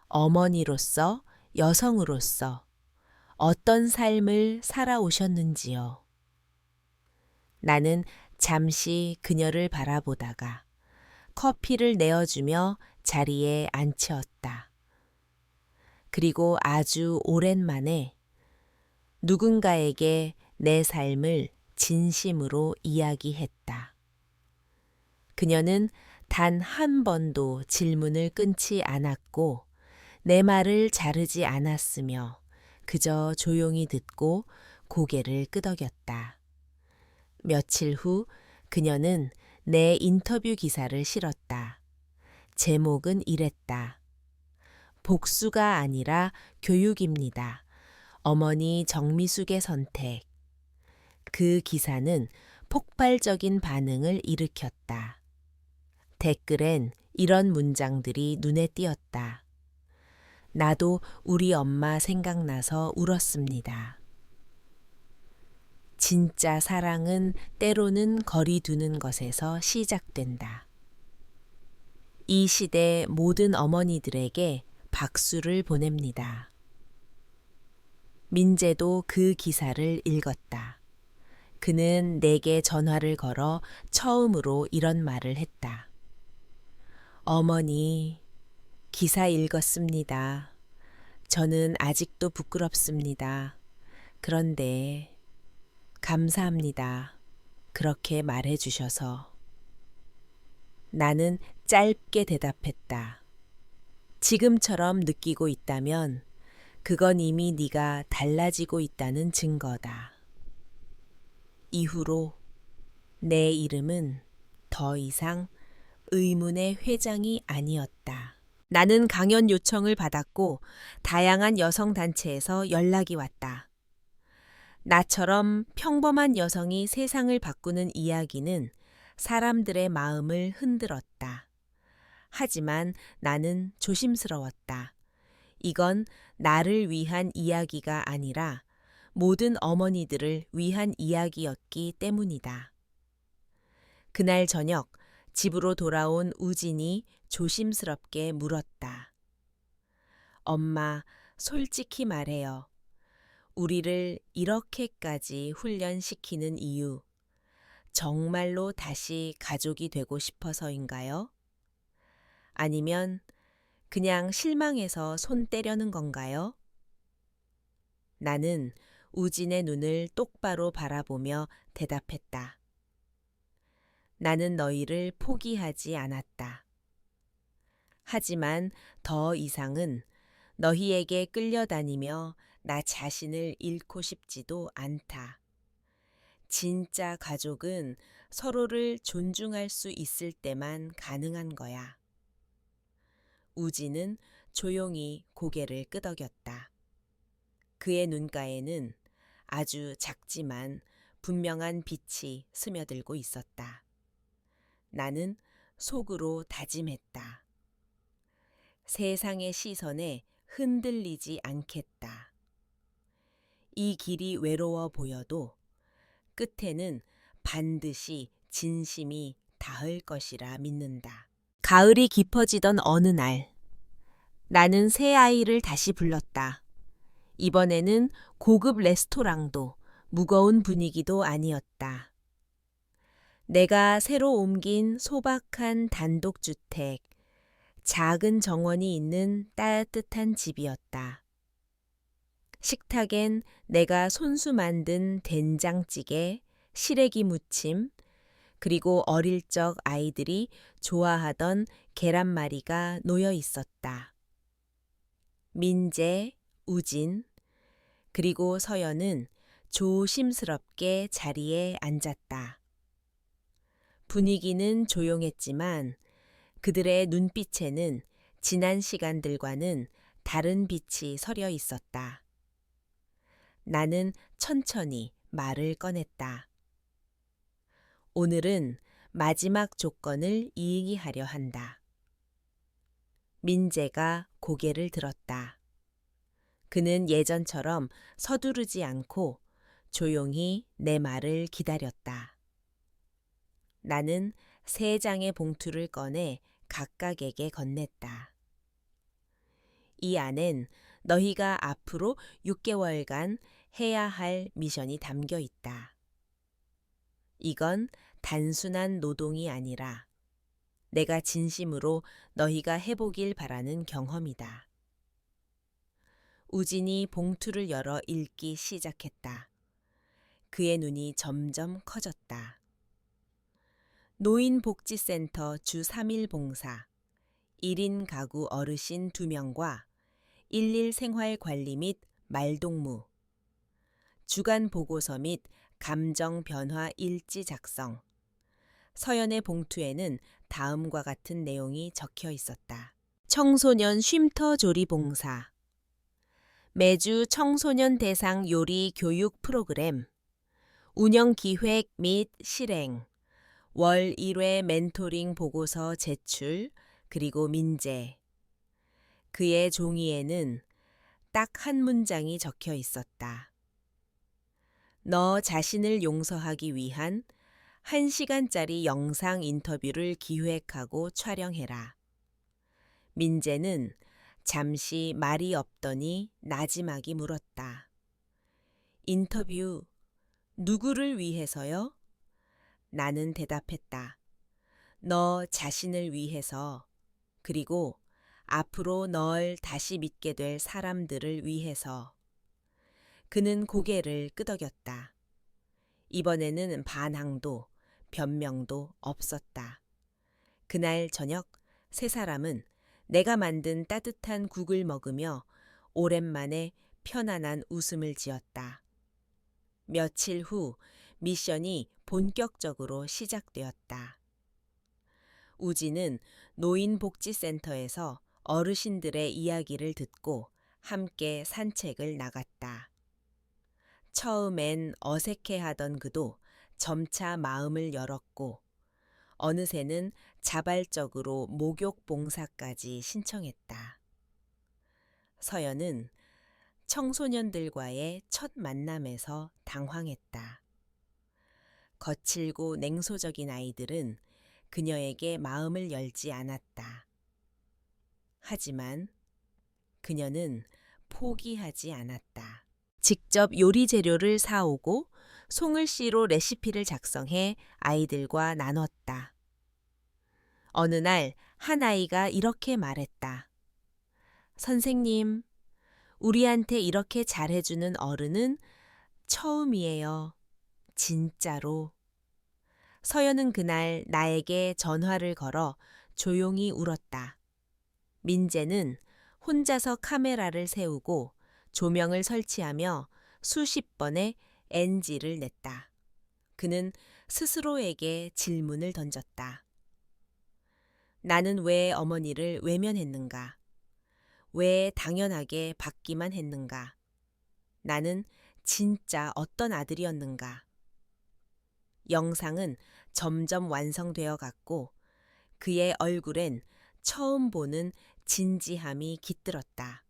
어머니로서, 여성으로서 어떤 삶을 살아오셨는지요. 나는 잠시 그녀를 바라보다가 커피를 내어주며 자리에 앉혔다. 그리고 아주 오랜만에 누군가에게 내 삶을 진심으로 이야기했다. 그녀는 단 한 번도 질문을 끊지 않았고 내 말을 자르지 않았으며 그저 조용히 듣고 고개를 끄덕였다. 며칠 후 그녀는 내 인터뷰 기사를 실었다. 제목은 이랬다. 복수가 아니라 교육입니다. 어머니 정미숙의 선택. 그 기사는 폭발적인 반응을 일으켰다. 댓글엔 이런 문장들이 눈에 띄었다. 나도 우리 엄마 생각나서 울었습니다. 진짜 사랑은 때로는 거리 두는 것에서 시작된다. 이 시대 모든 어머니들에게 박수를 보냅니다. 민재도 그 기사를 읽었다. 그는 내게 전화를 걸어 처음으로 이런 말을 했다. 어머니, 기사 읽었습니다. 저는 아직도 부끄럽습니다. 그런데 감사합니다. 그렇게 말해 주셔서. 나는 짧게 대답했다. 지금처럼 느끼고 있다면 그건 이미 네가 달라지고 있다는 증거다. 이후로 내 이름은 더 이상 의문의 회장이 아니었다. 나는 강연 요청을 받았고 다양한 여성단체에서 연락이 왔다. 나처럼 평범한 여성이 세상을 바꾸는 이야기는 사람들의 마음을 흔들었다. 하지만 나는 조심스러웠다. 이건 나를 위한 이야기가 아니라 모든 어머니들을 위한 이야기였기 때문이다. 그날 저녁 집으로 돌아온 우진이 조심스럽게 물었다. 엄마, 솔직히 말해요. 우리를 이렇게까지 훈련시키는 이유, 정말로 다시 가족이 되고 싶어서인가요? 아니면 그냥 실망해서 손 떼려는 건가요? 나는 우진의 눈을 똑바로 바라보며 대답했다. 나는 너희를 포기하지 않았다. 하지만 더 이상은 너희에게 끌려다니며 나 자신을 잃고 싶지도 않다. 진짜 가족은 서로를 존중할 수 있을 때만 가능한 거야. 우진은 조용히 고개를 끄덕였다. 그의 눈가에는 아주 작지만 분명한 빛이 스며들고 있었다. 나는 속으로 다짐했다. 세상의 시선에 흔들리지 않겠다. 이 길이 외로워 보여도 끝에는 반드시 진심이 닿을 것이라 믿는다. 가을이 깊어지던 어느 날, 나는 새 아이를 다시 불렀다. 이번에는 고급 레스토랑도 무거운 분위기도 아니었다. 내가 새로 옮긴 소박한 단독주택, 작은 정원이 있는 따뜻한 집이었다. 식탁엔 내가 손수 만든 된장찌개, 시래기 무침, 그리고 어릴 적 아이들이 좋아하던 계란말이가 놓여 있었다. 민재, 우진, 그리고 서연은 조심스럽게 자리에 앉았다. 분위기는 조용했지만 그들의 눈빛에는 지난 시간들과는 다른 빛이 서려 있었다. 나는 천천히 말을 꺼냈다. 오늘은 마지막 조건을 이행하려 한다. 민재가 고개를 들었다. 그는 예전처럼 서두르지 않고 조용히 내 말을 기다렸다. 나는 3장의 봉투를 꺼내 각각에게 건넸다. 이 안엔 너희가 앞으로 6개월간 해야 할 미션이 담겨 있다. 이건 단순한 노동이 아니라 내가 진심으로 너희가 해보길 바라는 경험이다. 우진이 봉투를 열어 읽기 시작했다. 그의 눈이 점점 커졌다. 노인복지센터 주 3일 봉사, 1인 가구 어르신 2명과 일일 생활 관리 및 말동무, 주간 보고서 및 감정 변화 일지 작성. 서연의 봉투에는 다음과 같은 내용이 적혀 있었다. 청소년 쉼터 조리 봉사, 매주 청소년 대상 요리 교육 프로그램, 운영 기획 및 실행, 월 1회 멘토링 보고서 제출, 그리고 민재. 그의 종이에는 딱 한 문장이 적혀 있었다. 너 자신을 용서하기 위한 1시간짜리 영상 인터뷰를 기획하고 촬영해라. 민재는 잠시 말이 없더니 나지막이 물었다. 인터뷰. 누구를 위해서요? 나는 대답했다. 너 자신을 위해서, 그리고 앞으로 널 다시 믿게 될 사람들을 위해서. 그는 고개를 끄덕였다. 이번에는 반항도 변명도 없었다. 그날 저녁 세 사람은 내가 만든 따뜻한 국을 먹으며 오랜만에 편안한 웃음을 지었다. 며칠 후 미션이 본격적으로 시작되었다. 우지는 노인복지센터에서 어르신들의 이야기를 듣고 함께 산책을 나갔다. 처음엔 어색해하던 그도 점차 마음을 열었고 어느새는 자발적으로 목욕 봉사까지 신청했다. 서연은 청소년들과의 첫 만남에서 당황했다. 거칠고 냉소적인 아이들은 그녀에게 마음을 열지 않았다. 하지만 그녀는 포기하지 않았다. 직접 요리 재료를 사오고 송글씨로 레시피를 작성해 아이들과 나눴다. 어느 날 한 아이가 이렇게 말했다. 선생님, 우리한테 이렇게 잘해주는 어른은 처음이에요. 진짜로. 서연은 그날 나에게 전화를 걸어 조용히 울었다. 민재는 혼자서 카메라를 세우고 조명을 설치하며 수십 번의 NG를 냈다. 그는 스스로에게 질문을 던졌다. 나는 왜 어머니를 외면했는가? 왜 당연하게 받기만 했는가? 나는 진짜 어떤 아들이었는가? 영상은 점점 완성되어 갔고 그의 얼굴엔 처음 보는 진지함이 깃들었다.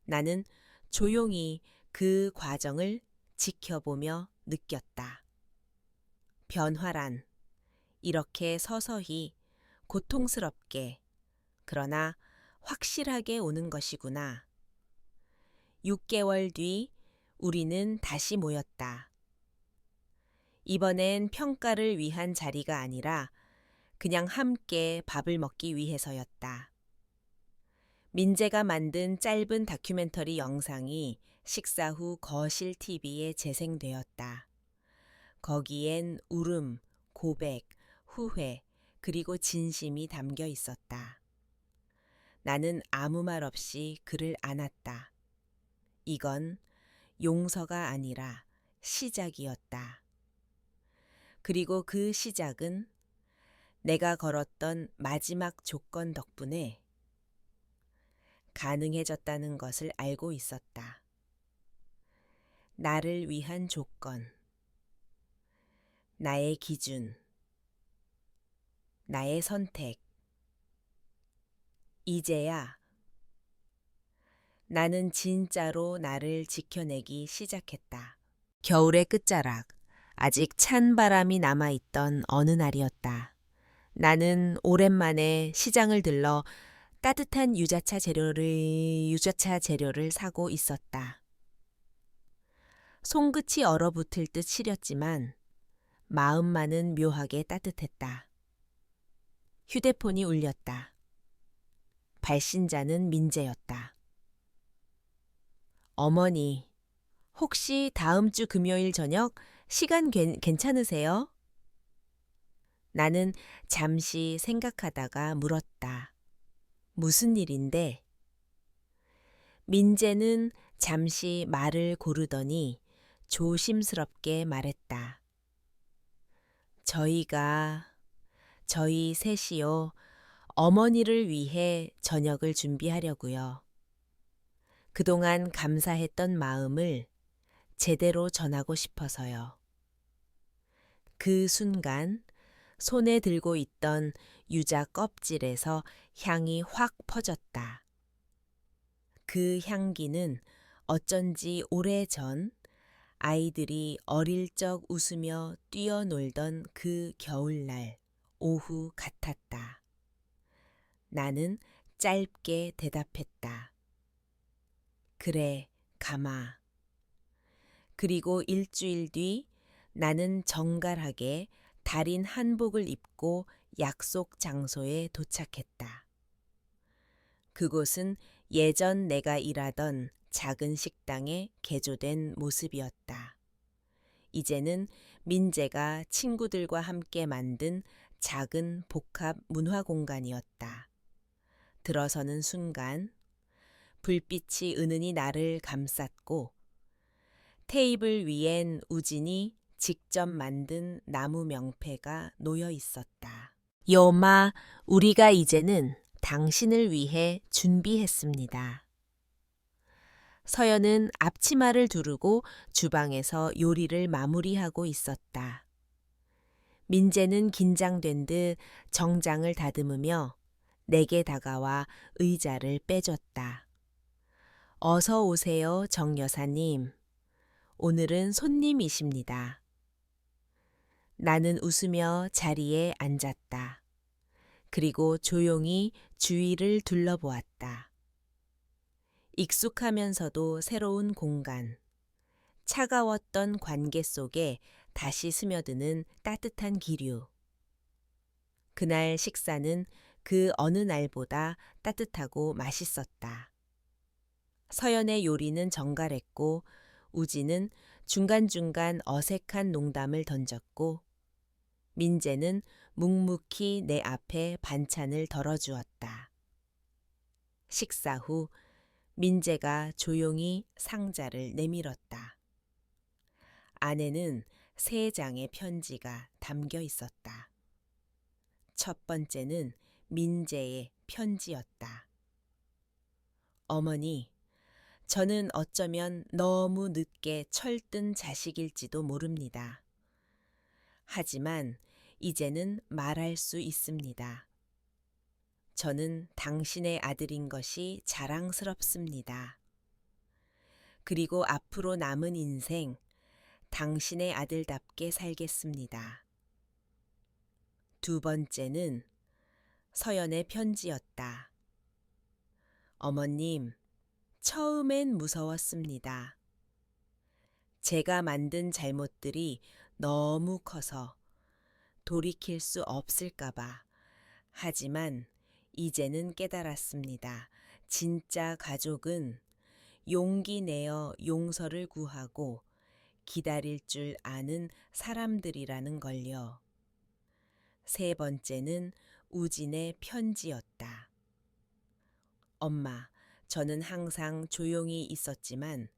나는 조용히 그 과정을 지켜보며 느꼈다. 변화란 이렇게 서서히 고통스럽게 그러나 확실하게 오는 것이구나. 6개월 뒤 우리는 다시 모였다. 이번엔 평가를 위한 자리가 아니라 그냥 함께 밥을 먹기 위해서였다. 민재가 만든 짧은 다큐멘터리 영상이 식사 후 거실 TV에 재생되었다. 거기엔 울음, 고백, 후회, 그리고 진심이 담겨 있었다. 나는 아무 말 없이 그를 안았다. 이건 용서가 아니라 시작이었다. 그리고 그 시작은 내가 걸었던 마지막 조건 덕분에 가능해졌다는 것을 알고 있었다. 나를 위한 조건, 나의 기준, 나의 선택. 이제야 나는 진짜로 나를 지켜내기 시작했다. 겨울의 끝자락, 아직 찬 바람이 남아있던 어느 날이었다. 나는 오랜만에 시장을 들러 따뜻한 유자차 재료를 사고 있었다. 손끝이 얼어붙을 듯 시렸지만 마음만은 묘하게 따뜻했다. 휴대폰이 울렸다. 발신자는 민재였다. 어머니, 혹시 다음 주 금요일 저녁 시간 괜찮으세요? 나는 잠시 생각하다가 물었다. 무슨 일인데? 민재는 잠시 말을 고르더니 조심스럽게 말했다. 저희 셋이요, 어머니를 위해 저녁을 준비하려고요. 그동안 감사했던 마음을 제대로 전하고 싶어서요. 그 순간 손에 들고 있던 유자 껍질에서 향이 확 퍼졌다. 그 향기는 어쩐지 오래전 아이들이 어릴 적 웃으며 뛰어놀던 그 겨울날 오후 같았다. 나는 짧게 대답했다. 그래, 가마. 그리고 일주일 뒤 나는 정갈하게 달인 한복을 입고 약속 장소에 도착했다. 그곳은 예전 내가 일하던 작은 식당에 개조된 모습이었다. 이제는 민재가 친구들과 함께 만든 작은 복합 문화 공간이었다. 들어서는 순간 불빛이 은은히 나를 감쌌고 테이블 위엔 우진이 직접 만든 나무 명패가 놓여 있었다. 여마, 우리가 이제는 당신을 위해 준비했습니다. 서연은 앞치마를 두르고 주방에서 요리를 마무리하고 있었다. 민재는 긴장된 듯 정장을 다듬으며 내게 다가와 의자를 빼줬다. 어서 오세요, 정 여사님. 오늘은 손님이십니다. 나는 웃으며 자리에 앉았다. 그리고 조용히 주위를 둘러보았다. 익숙하면서도 새로운 공간, 차가웠던 관계 속에 다시 스며드는 따뜻한 기류. 그날 식사는 그 어느 날보다 따뜻하고 맛있었다. 서연의 요리는 정갈했고 우지는 중간중간 어색한 농담을 던졌고 민재는 묵묵히 내 앞에 반찬을 덜어주었다. 식사 후 민재가 조용히 상자를 내밀었다. 안에는 3장의 편지가 담겨 있었다. 첫 번째는 민재의 편지였다. 어머니, 저는 어쩌면 너무 늦게 철든 자식일지도 모릅니다. 하지만 이제는 말할 수 있습니다. 저는 당신의 아들인 것이 자랑스럽습니다. 그리고 앞으로 남은 인생 당신의 아들답게 살겠습니다. 두 번째는 서연의 편지였다. 어머님, 처음엔 무서웠습니다. 제가 만든 잘못들이 너무 커서 돌이킬 수 없을까봐. 하지만 이제는 깨달았습니다. 진짜 가족은 용기 내어 용서를 구하고 기다릴 줄 아는 사람들이라는 걸요. 세 번째는 우진의 편지였다. 엄마, 저는 항상 조용히 있었지만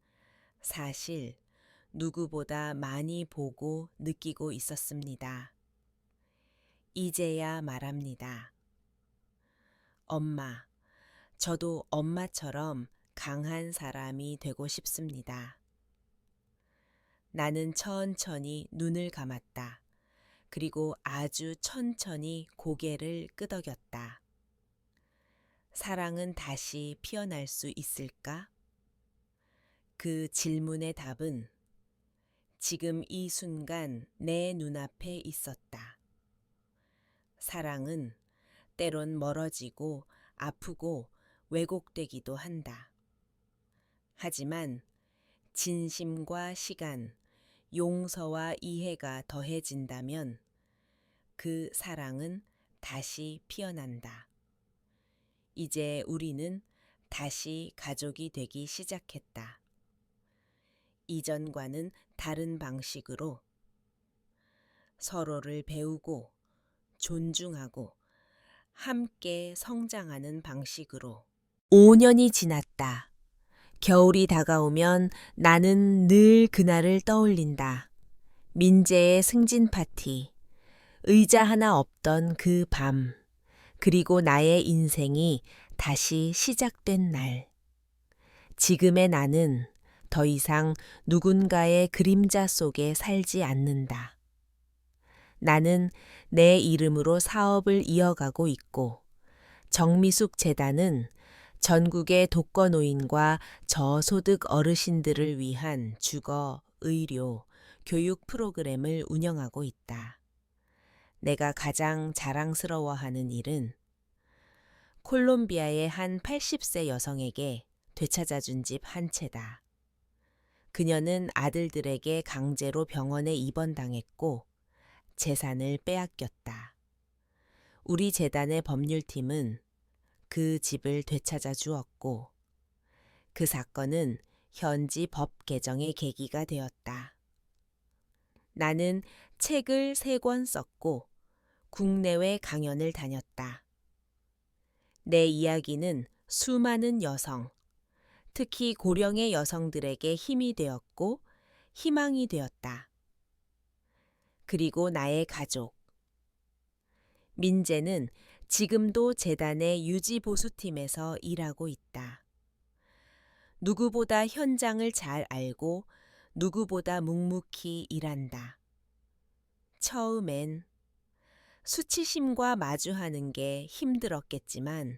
사실 누구보다 많이 보고 느끼고 있었습니다. 이제야 말합니다. 엄마, 저도 엄마처럼 강한 사람이 되고 싶습니다. 나는 천천히 눈을 감았다. 그리고 아주 천천히 고개를 끄덕였다. 사랑은 다시 피어날 수 있을까? 그 질문의 답은 지금 이 순간 내 눈앞에 있었다. 사랑은 때론 멀어지고 아프고 왜곡되기도 한다. 하지만 진심과 시간, 용서와 이해가 더해진다면 그 사랑은 다시 피어난다. 이제 우리는 다시 가족이 되기 시작했다. 이전과는 다른 방식으로 서로를 배우고 존중하고 함께 성장하는 방식으로. 5년이 지났다. 겨울이 다가오면 나는 늘 그날을 떠올린다. 민재의 승진 파티, 의자 하나 없던 그 밤, 그리고 나의 인생이 다시 시작된 날. 지금의 나는 더 이상 누군가의 그림자 속에 살지 않는다. 나는 내 이름으로 사업을 이어가고 있고 정미숙 재단은 전국의 독거노인과 저소득 어르신들을 위한 주거, 의료, 교육 프로그램을 운영하고 있다. 내가 가장 자랑스러워하는 일은 콜롬비아의 한 80세 여성에게 되찾아준 집 한 채다. 그녀는 아들들에게 강제로 병원에 입원당했고 재산을 빼앗겼다. 우리 재단의 법률팀은 그 집을 되찾아 주었고 그 사건은 현지 법 개정의 계기가 되었다. 나는 책을 3권 썼고 국내외 강연을 다녔다. 내 이야기는 수많은 여성, 특히 고령의 여성들에게 힘이 되었고 희망이 되었다. 그리고 나의 가족. 민재는 지금도 재단의 유지보수팀에서 일하고 있다. 누구보다 현장을 잘 알고 누구보다 묵묵히 일한다. 처음엔 수치심과 마주하는 게 힘들었겠지만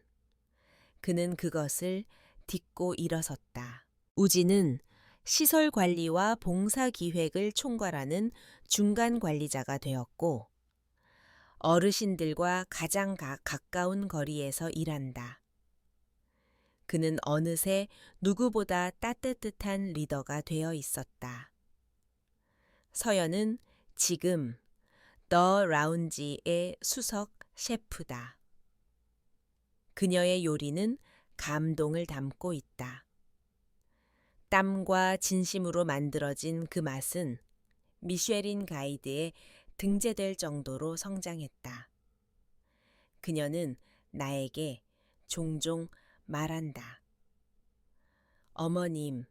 그는 그것을 딛고 일어섰다. 우지는 시설 관리와 봉사 기획을 총괄하는 중간 관리자가 되었고 어르신들과 가장 가까운 거리에서 일한다. 그는 어느새 누구보다 따뜻한 리더가 되어 있었다. 서연은 지금 더 라운지의 수석 셰프다. 그녀의 요리는 감동을 담고 있다. 땀과 진심으로 만들어진 그 맛은 미쉐린 가이드에 등재될 정도로 성장했다. 그녀는 나에게 종종 말한다. 어머님,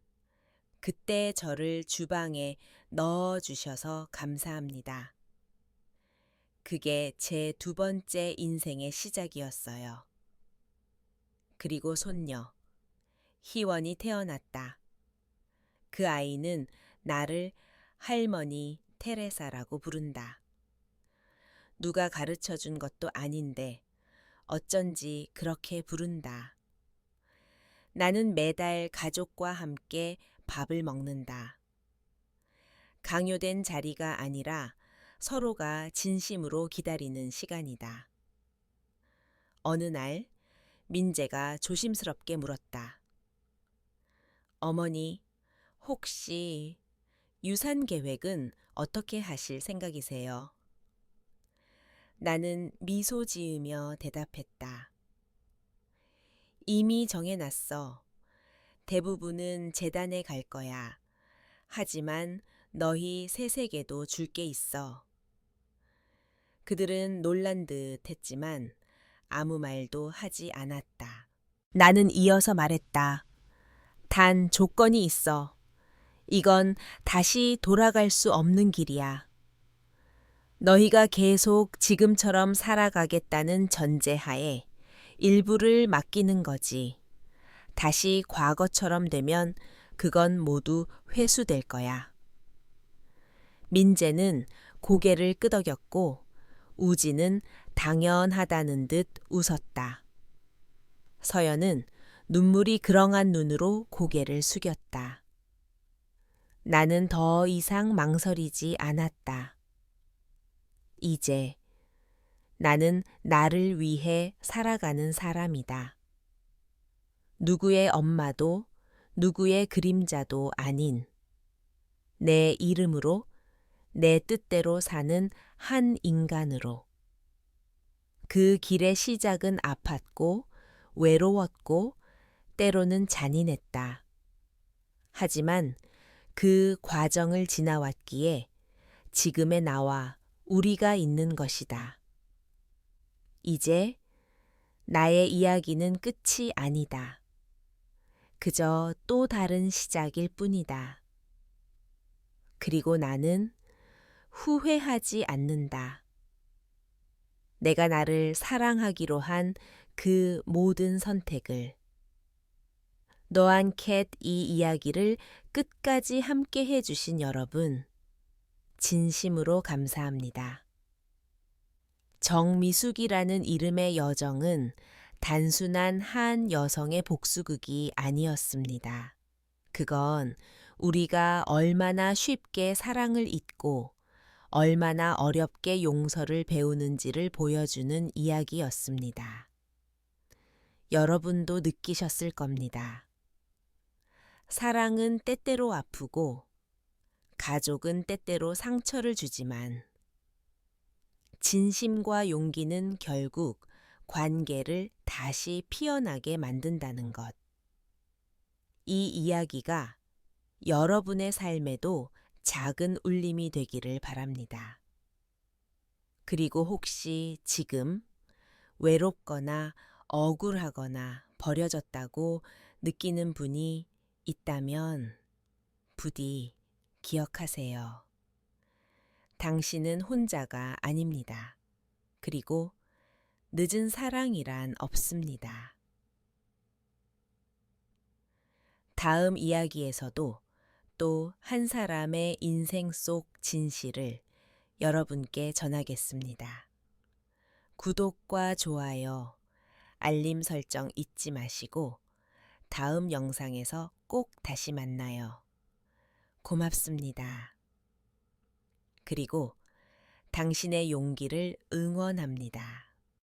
그때 저를 주방에 넣어주셔서 감사합니다. 그게 제 2번째 인생의 시작이었어요. 그리고 손녀, 희원이 태어났다. 그 아이는 나를 할머니 테레사라고 부른다. 누가 가르쳐 준 것도 아닌데 어쩐지 그렇게 부른다. 나는 매달 가족과 함께 밥을 먹는다. 강요된 자리가 아니라 서로가 진심으로 기다리는 시간이다. 어느 날 민재가 조심스럽게 물었다. 어머니, 혹시 유산 계획은 어떻게 하실 생각이세요? 나는 미소 지으며 대답했다. 이미 정해놨어. 대부분은 재단에 갈 거야. 하지만 너희 셋에게도 줄 게 있어. 그들은 놀란 듯 했지만 아무 말도 하지 않았다. 나는 이어서 말했다. 단 조건이 있어. 이건 다시 돌아갈 수 없는 길이야. 너희가 계속 지금처럼 살아가겠다는 전제하에 일부를 맡기는 거지. 다시 과거처럼 되면 그건 모두 회수될 거야. 민재는 고개를 끄덕였고 우지는 당연하다는 듯 웃었다. 서연은 눈물이 그렁한 눈으로 고개를 숙였다. 나는 더 이상 망설이지 않았다. 이제 나는 나를 위해 살아가는 사람이다. 누구의 엄마도 누구의 그림자도 아닌 내 이름으로 내 뜻대로 사는 한 인간으로. 그 길의 시작은 아팠고 외로웠고 때로는 잔인했다. 하지만 그 과정을 지나왔기에 지금의 나와 우리가 있는 것이다. 이제 나의 이야기는 끝이 아니다. 그저 또 다른 시작일 뿐이다. 그리고 나는 후회하지 않는다. 내가 나를 사랑하기로 한 그 모든 선택을. 너한 캣 이 이야기를 끝까지 함께 해주신 여러분, 진심으로 감사합니다. 정미숙이라는 이름의 여정은 단순한 한 여성의 복수극이 아니었습니다. 그건 우리가 얼마나 쉽게 사랑을 잊고 얼마나 어렵게 용서를 배우는지를 보여주는 이야기였습니다. 여러분도 느끼셨을 겁니다. 사랑은 때때로 아프고 가족은 때때로 상처를 주지만 진심과 용기는 결국 관계를 다시 피어나게 만든다는 것. 이 이야기가 여러분의 삶에도 작은 울림이 되기를 바랍니다. 그리고 혹시 지금 외롭거나 억울하거나 버려졌다고 느끼는 분이 있다면 부디 기억하세요. 당신은 혼자가 아닙니다. 그리고 늦은 사랑이란 없습니다. 다음 이야기에서도 또 한 사람의 인생 속 진실을 여러분께 전하겠습니다. 구독과 좋아요, 알림 설정 잊지 마시고 다음 영상에서 꼭 다시 만나요. 고맙습니다. 그리고 당신의 용기를 응원합니다.